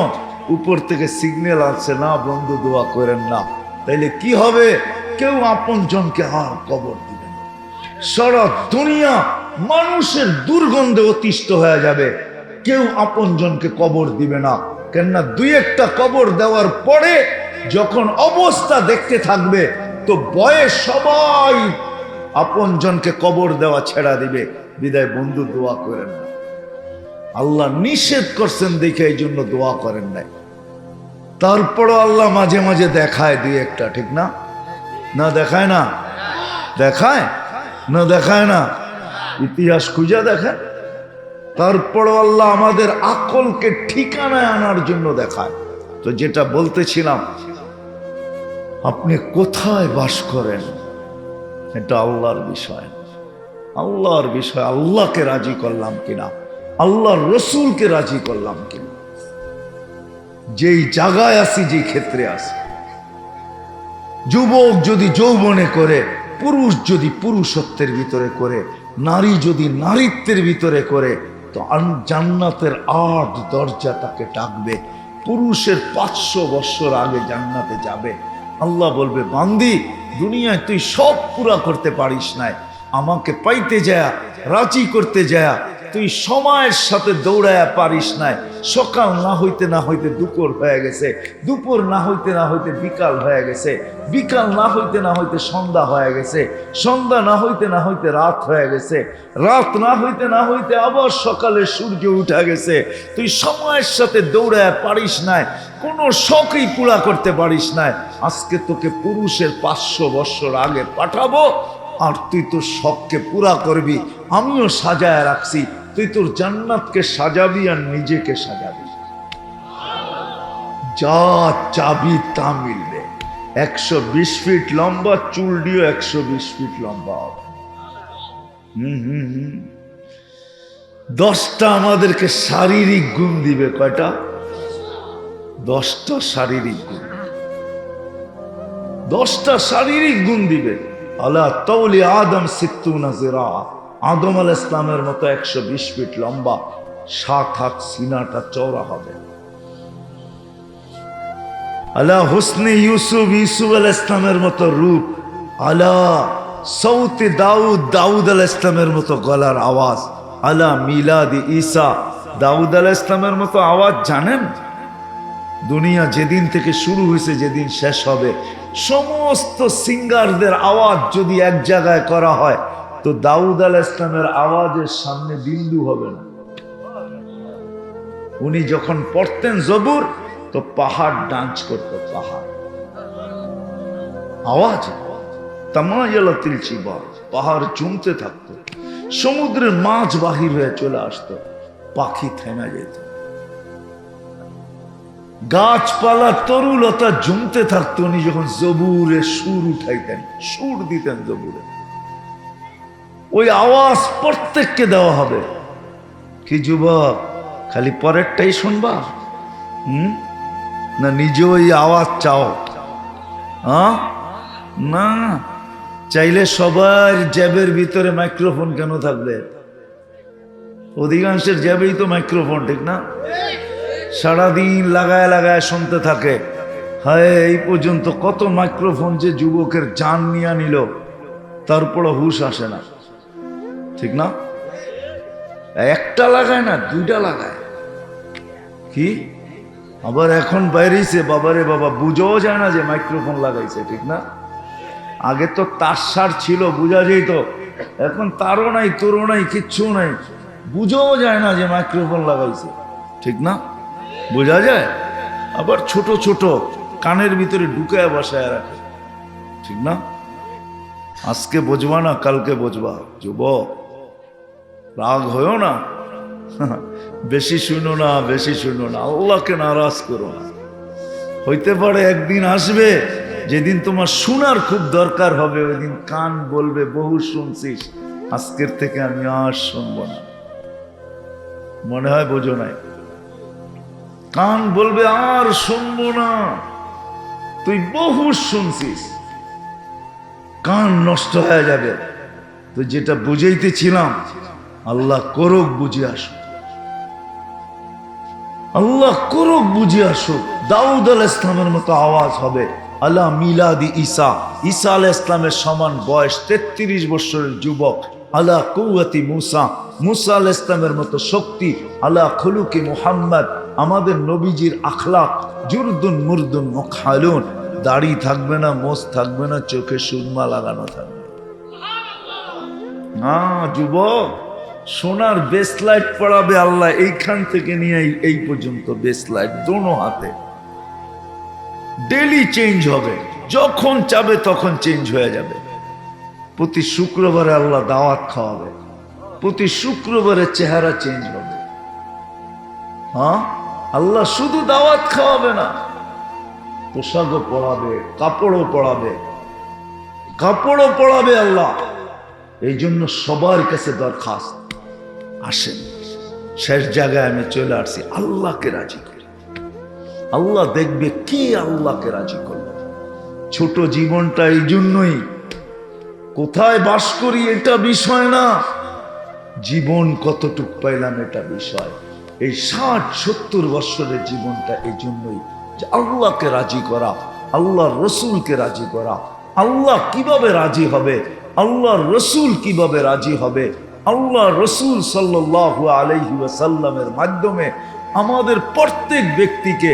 উপর থেকে সিগন্যাল আসছে, না বন্ধু দোয়া করেন না। তাইলে কি হবে? কেউ আপন জনকে আর কবর দিবে না। সারা দুনিয়া মানুষের দুর্গন্ধে অতিষ্ঠ হয়ে যাবে, কেউ আপন জনকে কবর দিবে না। কেননা 2-1টা কবর দেওয়ার পরে যখন অবস্থা দেখতে থাকবে, তো বয়স সবাই আপন জনকে কবর দেওয়া ছেড়া দিবে। বিদায় বন্ধু দোয়া করেন না। আল্লাহ নিষেধ করছেন দেখে এই জন্য দোয়া করেন নাই। তারপরও আল্লাহ মাঝে মাঝে দেখায় 2-1টা, ঠিক না? না দেখায় না? দেখায় না? দেখায় না? ইতিহাস খুঁজে দেখেন। তারপরও আল্লাহ আমাদের আকলকে ঠিকানায় আনার জন্য দেখায়। তো যেটা বলতেছিলাম, আপনি কোথায় বাস করেন এটা আল্লাহর বিষয়। আল্লাহর বিষয়, আল্লাহকে রাজি করলাম কিনা, আল্লাহর রসুলকে রাজি করলাম কিনা। যেই জায়গায় আছি, যে ক্ষেত্রে আছি, যুবক যদি যৌবনে করে, পুরুষ যদি পুরুষত্বের ভিতরে করে, নারী যদি নারীত্বের ভিতরে করে, তো জান্নাতের 8 দরজা তাকে ডাকবে। পুরুষের 500 বছর আগে জান্নাতে যাবে। আল্লাহ বলবে, বান্দি দুনিয়ায় তুই সব পুরা করতে পারিস নাই, আমাকে পাইতে যায়, রাজি করতে যায় তুই সময়ের সাথে দৌড়ায়া পারিস নাই। সকাল না হইতে না হইতে দুপুর হয়ে গেছে, দুপুর না হইতে না হইতে বিকাল হয়ে গেছে, বিকাল না হইতে না হইতে সন্ধ্যা হয়ে গেছে, সন্ধ্যা না হইতে না হইতে রাত হয়ে গেছে, রাত না হইতে না হইতে আবার সকালে সূর্য উঠে গেছে। তুই সময়ের সাথে দৌড়ায়া পারিস নাই, কোনো শখই পুরা করতে পারিস নাই। আজকে তোকে পুরুষের 500 বছর আগে পাঠাবো, আর তুই তোর শখকে পুরা করবি। আমিও সাজায় রাখছি, তুই তোর জান্নাতকে সাজাবি আর নিজেকে সাজাবি। যা চাবি তা মিলবে। 120 ফিট লম্বা, চুল দিও 120 ফিট লম্বা হবে। 10টা আমাদেরকে শারীরিক গুণ দিবে। কয়টা? 10টা শারীরিক গুণ। 10টা শারীরিক গুণ দিবে। আলা তাওলি আদম 60 জিরা, আদম আলাইহিস সালামের মতো 120 ফিট লম্বা, 7 হাত সিনাটা চওড়া হবে। আলা হুসনে ইউসুফ, ইউসুফ আলাইহিস সালামের মতো রূপ। আলা সৌতে দাউদ, দাউদ আলাইহিস সালামের মতো গলার আওয়াজ। আলা মিলাদি ঈসা, দাউদ আলাইহিস সালামের মতো আওয়াজ। জানেন দুনিয়া যেদিন থেকে শুরু হয়েছে, যেদিন শেষ হবে, সমস্ত সিঙ্গারদের আওয়াজ যদি এক জায়গায় করা হয়, তো দাউদ আলাইহিস সালামের আওয়াজের সামনে বিন্দু হবে না। উনি যখন পড়তেন জবুর, তো পাহাড় ডান্স করতো, পাহাড় আওয়াজ তামায়ালাতিল জিবাল, পাহাড় চুমতে থাকতো। সমুদ্রের মাছ বাহির হয়ে চলে আসতো, পাখি থেমে যেত। গাছপালা তরুলতা জমতে থাকতো। উনি যখন জবুরে সুর উঠাইতেন, সুর দিতেন জবুরে, ওই আওয়াজ প্রত্যেককে দেওয়া হবে। কি যুবক, খালি পরেরটাই শুনবা? না নিজে ওই আওয়াজ চাও? না, চাইলে সবার জ্যাবের ভিতরে মাইক্রোফোন কেন থাকবে? অধিকাংশের জ্যাবেই তো মাইক্রোফোন, ঠিক না? সারাদিন লাগায় লাগায় শুনতে থাকে। হায়, এই পর্যন্ত কত মাইক্রোফোন যে যুবকের জান নিয়ে নিল, তারপরও হুশ আসে না, ঠিক না? একটা লাগায় না, 2টা লাগায়। কি আবার এখন বাইরেছে, বাবারে বাবা, বুঝাও যায় না যে মাইক্রোফোন লাগাইছে, ঠিক না? আগে তো তার ছিল, বুঝা যেত। এখন তারও নাই, তোরও নাই, কিচ্ছু নাই, বুঝাও যায় না যে মাইক্রোফোন লাগাইছে, ঠিক না? বোঝা যায়। আবার ছোট ছোট কানের ভিতরে ঢুকায় বসায় রাখে, ঠিক না? আজকে বুঝবা না, কালকে বুঝবা। যুবক, রাগ হয়েও না, বেশি শুনো না, বেশি শুনো না, আল্লাহকে নারাজ করো না। হইতে পারে একদিন আসবে যেদিন তোমার শোনার খুব দরকার হবে ওই দিন কান বলবে বহু শুনছিস, আজকের থেকে আমি আর শুনবো না। মনে হয় বোঝো নাই? কান বলবে আর শুনবো না, তুই বহু শুনছিস। কান নষ্ট হয়ে যাবে। তো যেটা বুঝাইতেছিলাম, আল্লাহ করুক বুঝে আসুক, আল্লাহ করুক বুঝে আসুক। দাউদ আলাইহিস ইসলামের মতো আওয়াজ হবে, আলা মিলাদি ঈসা, ঈসা আলাইহিস ইসলামের সমান বয়স 33 বছরের যুবক। আলা কুওয়াতি মুসা, মুসা আলাইহিস ইসলামের মতো শক্তি। আলা খুলুকি মুহাম্মদ, আমাদের নবীজির আখলাক। জুরদুন মুরদুন মুখালুন, দাড়ি থাকবে না, মোছ থাকবে না, চোখে সুরমা লাগানো থাকবে। হ্যাঁ যুবক, সোনার বেসলাইট পড়াবে আল্লাহ, এইখান থেকে নিয়ে এই পর্যন্ত বেসলাইট দোনো হাতে। ডেলি চেঞ্জ হবে, যখন চাবে তখন চেঞ্জ হয়ে যাবে। প্রতি শুক্রবারে আল্লাহ দাওয়াত খাওয়াবে, প্রতি শুক্রবারে চেহারা চেঞ্জ হবে। হ্যাঁ, আল্লাহ শুধু দাওয়াত খাওয়াবে না, পোশাকও পড়াবে, কাপড়ও পড়াবে, কাপড়ও পড়াবে আল্লাহ। এই জন্য সবার কাছে দরখাস্ত, আসেন। শেষ জায়গায় আমি চলে আসছি, আল্লাহকে রাজি করি। আল্লাহ দেখবে কি আল্লাহকে রাজি করবে। ছোট জীবনটা এই জন্যই, কোথায় বাস করি এটা বিষয় না, জীবন কতটুক পাইলাম এটা বিষয়। এই 60-70 বছরের জীবনটা এই জন্যই যে আল্লাহকে রাজি করা, আল্লাহ রসুলকে রাজি করা। আল্লাহ কিভাবে রাজি হবে, আল্লাহ রসুল কিভাবে রাজি হবে, আল্লাহ রসুল সাল্লাল্লাহু আলাইহি ওয়াসাল্লামের মাধ্যমে আমাদের প্রত্যেক ব্যক্তিকে,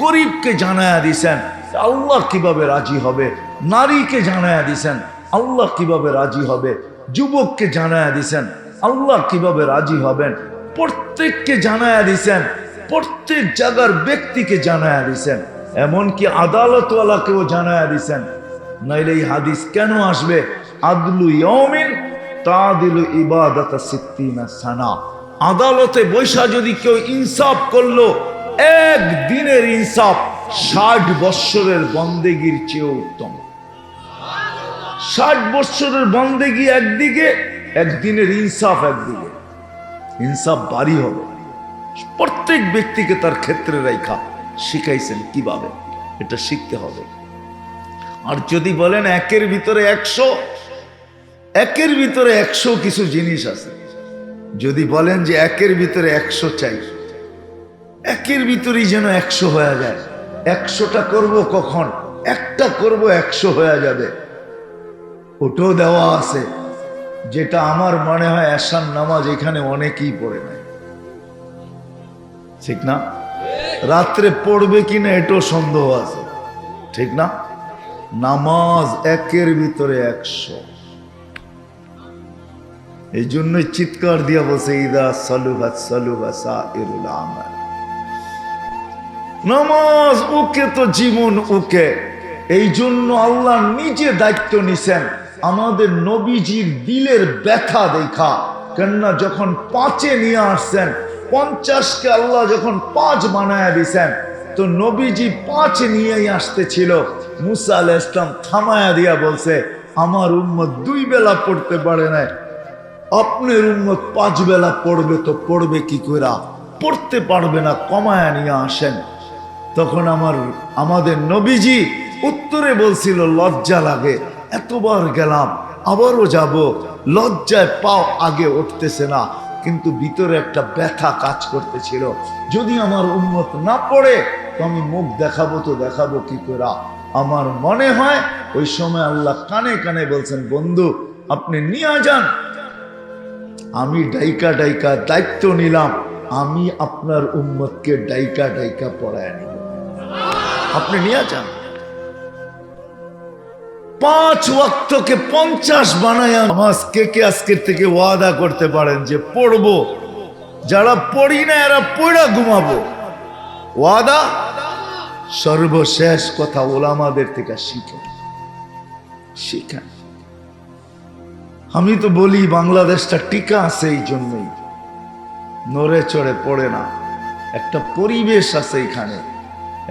গরিবকে জানায়া দিছেন আল্লাহ কিভাবে রাজি হবে, নারীকে জানায়া দিছেন আল্লাহ কিভাবে রাজি হবে, যুবককে জানায়া দিছেন আল্লাহ কিভাবে রাজি হবেন, প্রত্যেককে জানায়া দিছেন, প্রত্যেক জায়গার ব্যক্তিকে জানায়া দিছেন, এমনকি আদালতওয়ালাকেও জানায়া দিছেন। নাইলে এই হাদিস কেন আসবে? আদলু ইয়াউমিন তাদিলু ইবাদাতা সিত্তিনা সানা। আদালতে বৈশা যদি কেউ ইনসাফ করলো, এক দিনের ইনসাফ 60 বৎসরের বন্দেগীর চেয়ে উত্তম। 60 বৎসরের বন্দেগী একদিকে, একদিনের ইনসাফ একদিকে। ইনসাফ বাড়ি হবে। প্রত্যেক ব্যক্তিকে তার ক্ষেত্রে রেখা শিখাইছেন কিভাবে, এটা শিখতে হবে। আর যদি বলেন একের ভিতরে 100, একের ভিতরে 100 কিছু জিনিস আছে। যদি বলেন যে একের ভিতরে 100 চাই, একের ভিতরেই যেন 100 হয়ে যায়। 100টা করব কখন, একটা করব 100 হয়ে যাবে, ওটাও দেওয়া আছে। যেটা আমার মনে হয় এশার নামাজ এখানে অনেকেই পড়ে নাই, ঠিক না? রাত্রে পড়বে কিনা এটাও সন্দেহ আছে, ঠিক না? নামাজ একের ভিতরে 100। এই জন্যই চিৎকার দিয়া বসে, ইদা সালুহাত সালুহা সাইরুল আমাল। নামাজ ওকে তো জীবন ওকে। এই জন্য আল্লাহ নিজে দায়িত্ব নিছেন আমাদের নবীজির দিলের ব্যথা দেখা। কেননা যখন 5-এ নিয়ে আসছেন, 50কে আল্লাহ যখন 5 বানায়া দিছেন, তো নবীজি 5 নিয়েই আসতেছিল। মুসা আলাইহিস সালাম থামায়া দিয়া বলছে, আমার উম্মত 2 বেলা পড়তে পারে না, আপনার উম্মত 5 বেলা পড়বে, তো পড়বে কি করে? পড়তে পারবে না, কমায়া নিয়ে আসেন। তখন আমাদের নবীজি উত্তরে বলছিল, লজ্জা লাগে, এতবার গেলাম, আবারও যাব, লজ্জায় পাও আগে উঠতেছে না। কিন্তু ভিতরে একটা ব্যথা কাজ করতেছিল, যদি আমার উম্মত না পড়ে তো আমি মুখ দেখাবো, তো দেখাবো কি করে? আমার মনে হয় ওই সময় আল্লাহ কানে কানে বলছেন, বন্ধু আপনি নিয়ে যান। আমি ডাইকা ডাইকা দায়িত্ব নিলাম, আমি আপনার উম্মতকে ডাইকা ডাইকা পড়ায় নিব, আপনি নিয়ে যান। 5 ওয়াক্তকে 50 বানায়া নামাজ কে কে আজকের থেকে ওয়াদা করতে পারেন যে পড়বো? যারা পড়ি না এরা পড়া ঘুমাবো। ওয়াদা? সর্বশেষ কথা ওলামাদের থেকে শিখেন, শিখেন। আমি তো বলি বাংলাদেশটা টিকা আছে এই জন্যই, নড়ে চড়ে পড়ে না। একটা পরিবেশ আছে এখানে,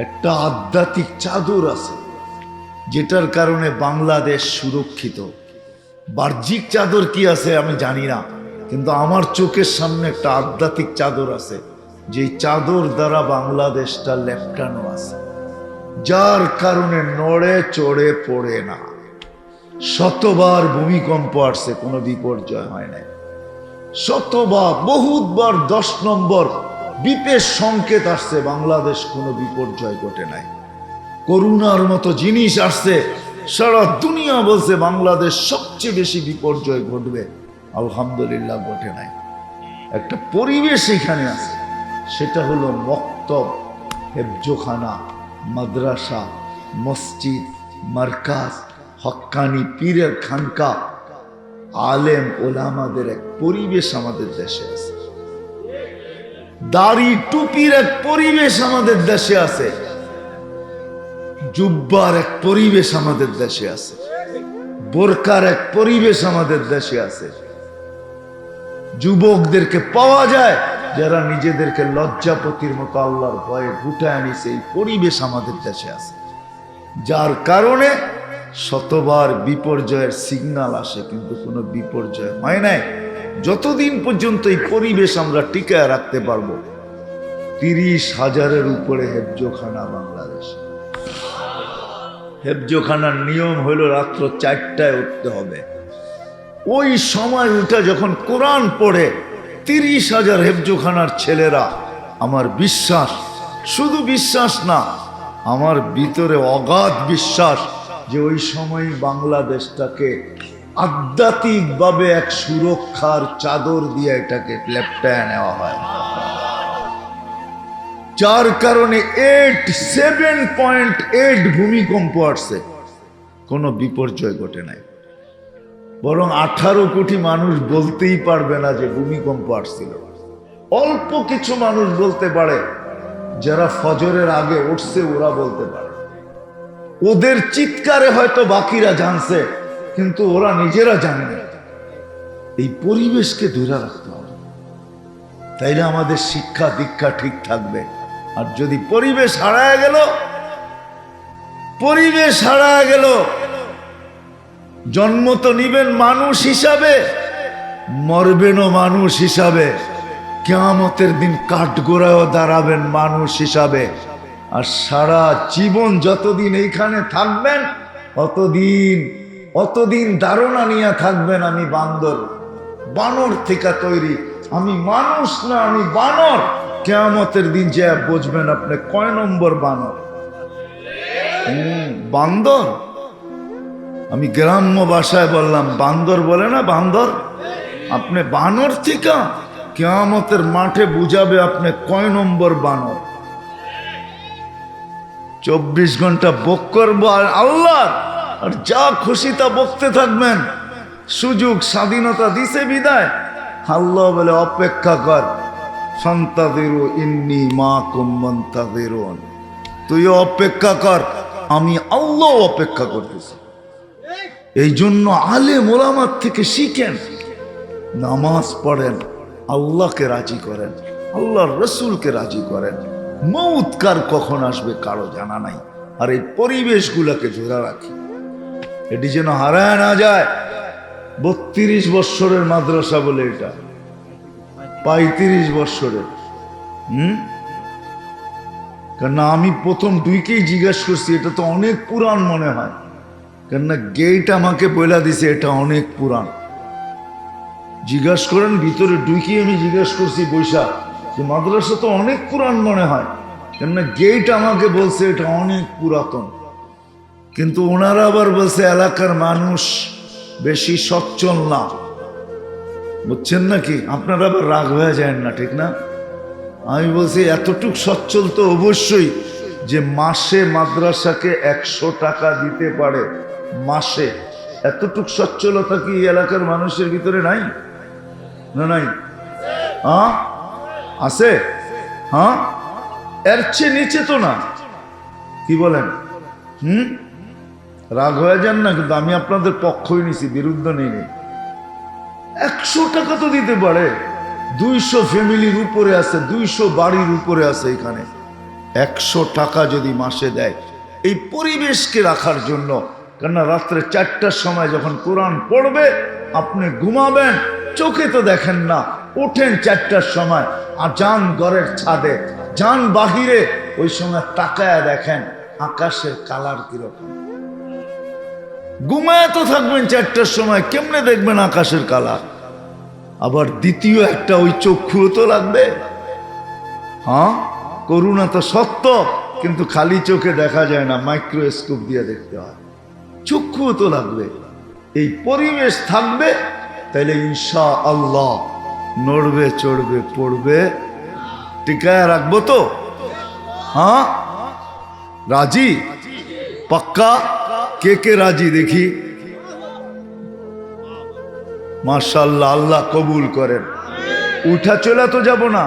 একটা আধ্যাত্মিক চাদর আছে। যেটার কারণে বাংলাদেশ সুরক্ষিত। বাহ্যিক চাদর কি আছে আমি জানি না, কিন্তু আমার চোখের সামনে একটা আধ্যাত্মিক চাদর আছে, যে চাদর দ্বারা বাংলাদেশটা লেপটানো আছে, যার কারণে নড়ে চড়ে পড়ে না। শতবার ভূমিকম্প আসছে, কোনো বিপর্যয় হয় নাই। শতবার, বহুতবার 10 নম্বর বিপের সংকেত আসছে, বাংলাদেশ কোনো বিপর্যয় ঘটে নাই। করোনার মতো জিনিস আসছে, সারা দুনিয়া বলছে বাংলাদেশ সবচেয়ে বেশি বিপর্যয় ঘটবে, আলহামদুলিল্লাহ ঘটে নাই। একটা পরিবেশ এখানে আছে, সেটা হলো মক্তব, হেফজোখানা, মাদ্রাসা, মসজিদ, মার্কাজ, হক্কানি পীরের খানকা, আলেম ওলামাদের এক পরিবেশ আমাদের দেশে আছে। দাড়ি টুপির এক পরিবেশ আমাদের দেশে আছে। জুব্বার এক পরিবেশ আমাদের দেশে আছে। বোরকার এক পরিবেশ আমাদের দেশে আছে। যুবকদেরকে পাওয়া যায় যারা নিজেদেরকে লজ্জাপতির মতো আল্লাহর ভয়ে গুটায় নিছে, এই পরিবেশ আমাদের দেশে আছে। যার কারণে শতবার বিপর্যয়ের সিগন্যাল আসে, কিন্তু কোনো বিপর্যয় হয় নাই। যতদিন পর্যন্ত এই পরিবেশ আমরা টিকায় রাখতে পারবো। 30,000-এর উপরে হেফজোখানা বাংলাদেশে। হেফজোখানার নিয়ম হলো রাত্র 4টায় উঠতে হবে। ওই সময় উঠে যখন কোরআন পড়ে 30,000 হেফজোখানার ছেলেরা, আমার বিশ্বাস, শুধু বিশ্বাস না, আমার ভিতরে অগাধ বিশ্বাস যে ওই সময় বাংলাদেশটাকে আধ্যাত্মিকভাবে এক সুরক্ষার চাদর দিয়ে এটাকে লেপটায় নেওয়া হয়, যার কারণে 7.8 ভূমিকম্প আসছে, কোনো বিপর্যয় ঘটে নাই। বরং 18 কোটি মানুষ বলতেই পারবে না যে ভূমিকম্প আসছিল। অল্প কিছু মানুষ বলতে পারে, যারা ফজরের আগে উঠছে ওরা বলতে পারে। ওদের চিৎকারে হয়তো বাকিরা জানছে, কিন্তু ওরা নিজেরা জানে না। এই পরিবেশকে ধরে রাখতে হবে, তাইলে আমাদের শিক্ষা দীক্ষা ঠিক থাকবে। আর যদি পরিবেশ হারায় গেল, জন্ম তো নিবেন মানুষ হিসাবে, মরবেনও মানুষ হিসাবে, কিয়ামতের দিন কাঠগোড়ায়ও দাঁড়াবেন মানুষ হিসাবে। আর সারা জীবন যতদিন এইখানে থাকবেন অতদিন ধারণা নিয়ে থাকবেন আমি বানর থেকে তৈরি, আমি মানুষ না, আমি বানর। কিয়ামতের দিন যে বুঝবেন আপনি কয় নম্বর বানর। বান্দর, আমি গ্রাম্য ভাষায় বললাম, বান্দর বলে না, বান্দর। আপনি বানর থেকে কিয়ামতের মাঠে বুঝাবে আপনি কয় নম্বর বানর। 24 ঘন্টা বক করবো আল্লাহ, আর যা খুশি তা বকতে থাকবেন। সুযোগ স্বাধীনতা দিছে বিদায়, আল্লাহ বলে অপেক্ষা কর, ফান্তাযিরু ইন্নী মাকুম মুনতাযিরুন, তুইও অপেক্ষা কর, আমি আল্লাহ অপেক্ষা করতেছি। এই জন্য আলেম ওলামার থেকে শিখেন, নামাজ পড়েন, আল্লাহকে রাজি করেন, আল্লাহর রসুলকে রাজি করেন। মৌত কার কখন আসবে কারো জানা নাই। আর এই পরিবেশগুলোকে ধরে রাখি, এটি যেন হারায় না যায়। 32 বৎসরের মাদ্রাসা বলে এটা, 35 বৎসরের। কেননা আমি প্রথম দুইকেই জিজ্ঞাসা করছি, এটা তো অনেক পুরান মনে হয়, কেননা গেট আমাকে বইলা দিছে এটা অনেক পুরান। জিজ্ঞাসা করেন ভিতরে ঢুকি, আমি জিজ্ঞাসা করছি বৈশা যে মাদ্রাসা তো অনেক পুরান মনে হয়, কেননা গেট আমাকে বলছে এটা অনেক পুরাতন। কিন্তু ওনারা আবার বলছে এলাকার মানুষ বেশি সচ্ছল না, বুঝছেন নাকি? আপনারা আবার রাগ হয়ে যায় না, ঠিক না? আমি বলছি এতটুক সচ্ছল তো অবশ্যই যে মাসে মাদ্রাসাকে 100 টাকা দিতে পারে, মাসে। এতটুক সচ্ছলতা কি এলাকার মানুষের ভিতরে নাই? না নাই? হ্যাঁ আছে। হ্যাঁ, এর চেয়ে নিচে তো না, কি বলেন? রাগ হয়ে যান না, কিন্তু আমি আপনাদের পক্ষই নিছি, বিরুদ্ধ নেই। 100 টাকা তো দিতে পারে। 200 ফ্যামিলির উপরে আছে, 200 বাড়ির উপরে আছে এখানে। 100 টাকা যদি মাসে দেয়, এই পরিবেশকে রাখার জন্য। কেননা রাত্রে 4টার সময় যখন কোরআন পড়বে আপনি ঘুমাবেন, চোখে তো দেখেন না, ওঠেন 4টার সময়, আর যান ঘরের ছাদে, যান বাহিরে, ওই সময় তাকায় দেখেন আকাশের কালার কিরকম। ঘুমায় তো থাকবেন 4টার সময়, কেমনে দেখবেন আকাশের কালার? আবার দ্বিতীয় একটা ওই চক্ষুও তো লাগবে। হ্যাঁ, করুণা তো সত্য, কিন্তু খালি চোখে দেখা যায় না, মাইক্রোস্কোপ দিয়ে দেখতে হয়। চক্ষুও তো লাগবে। এই পরিবেশ থাকবে, তাইলে ইনশা আল্লাহ নড়বে চড়বে পড়বে টিকায় রাখবো তো। হ্যাঁ, রাজি? পাক্কা? কে কে রাজি দেখি? মাশাআল্লাহ, আল্লাহ কবুল করেন। উঠা চলা তো যাব না।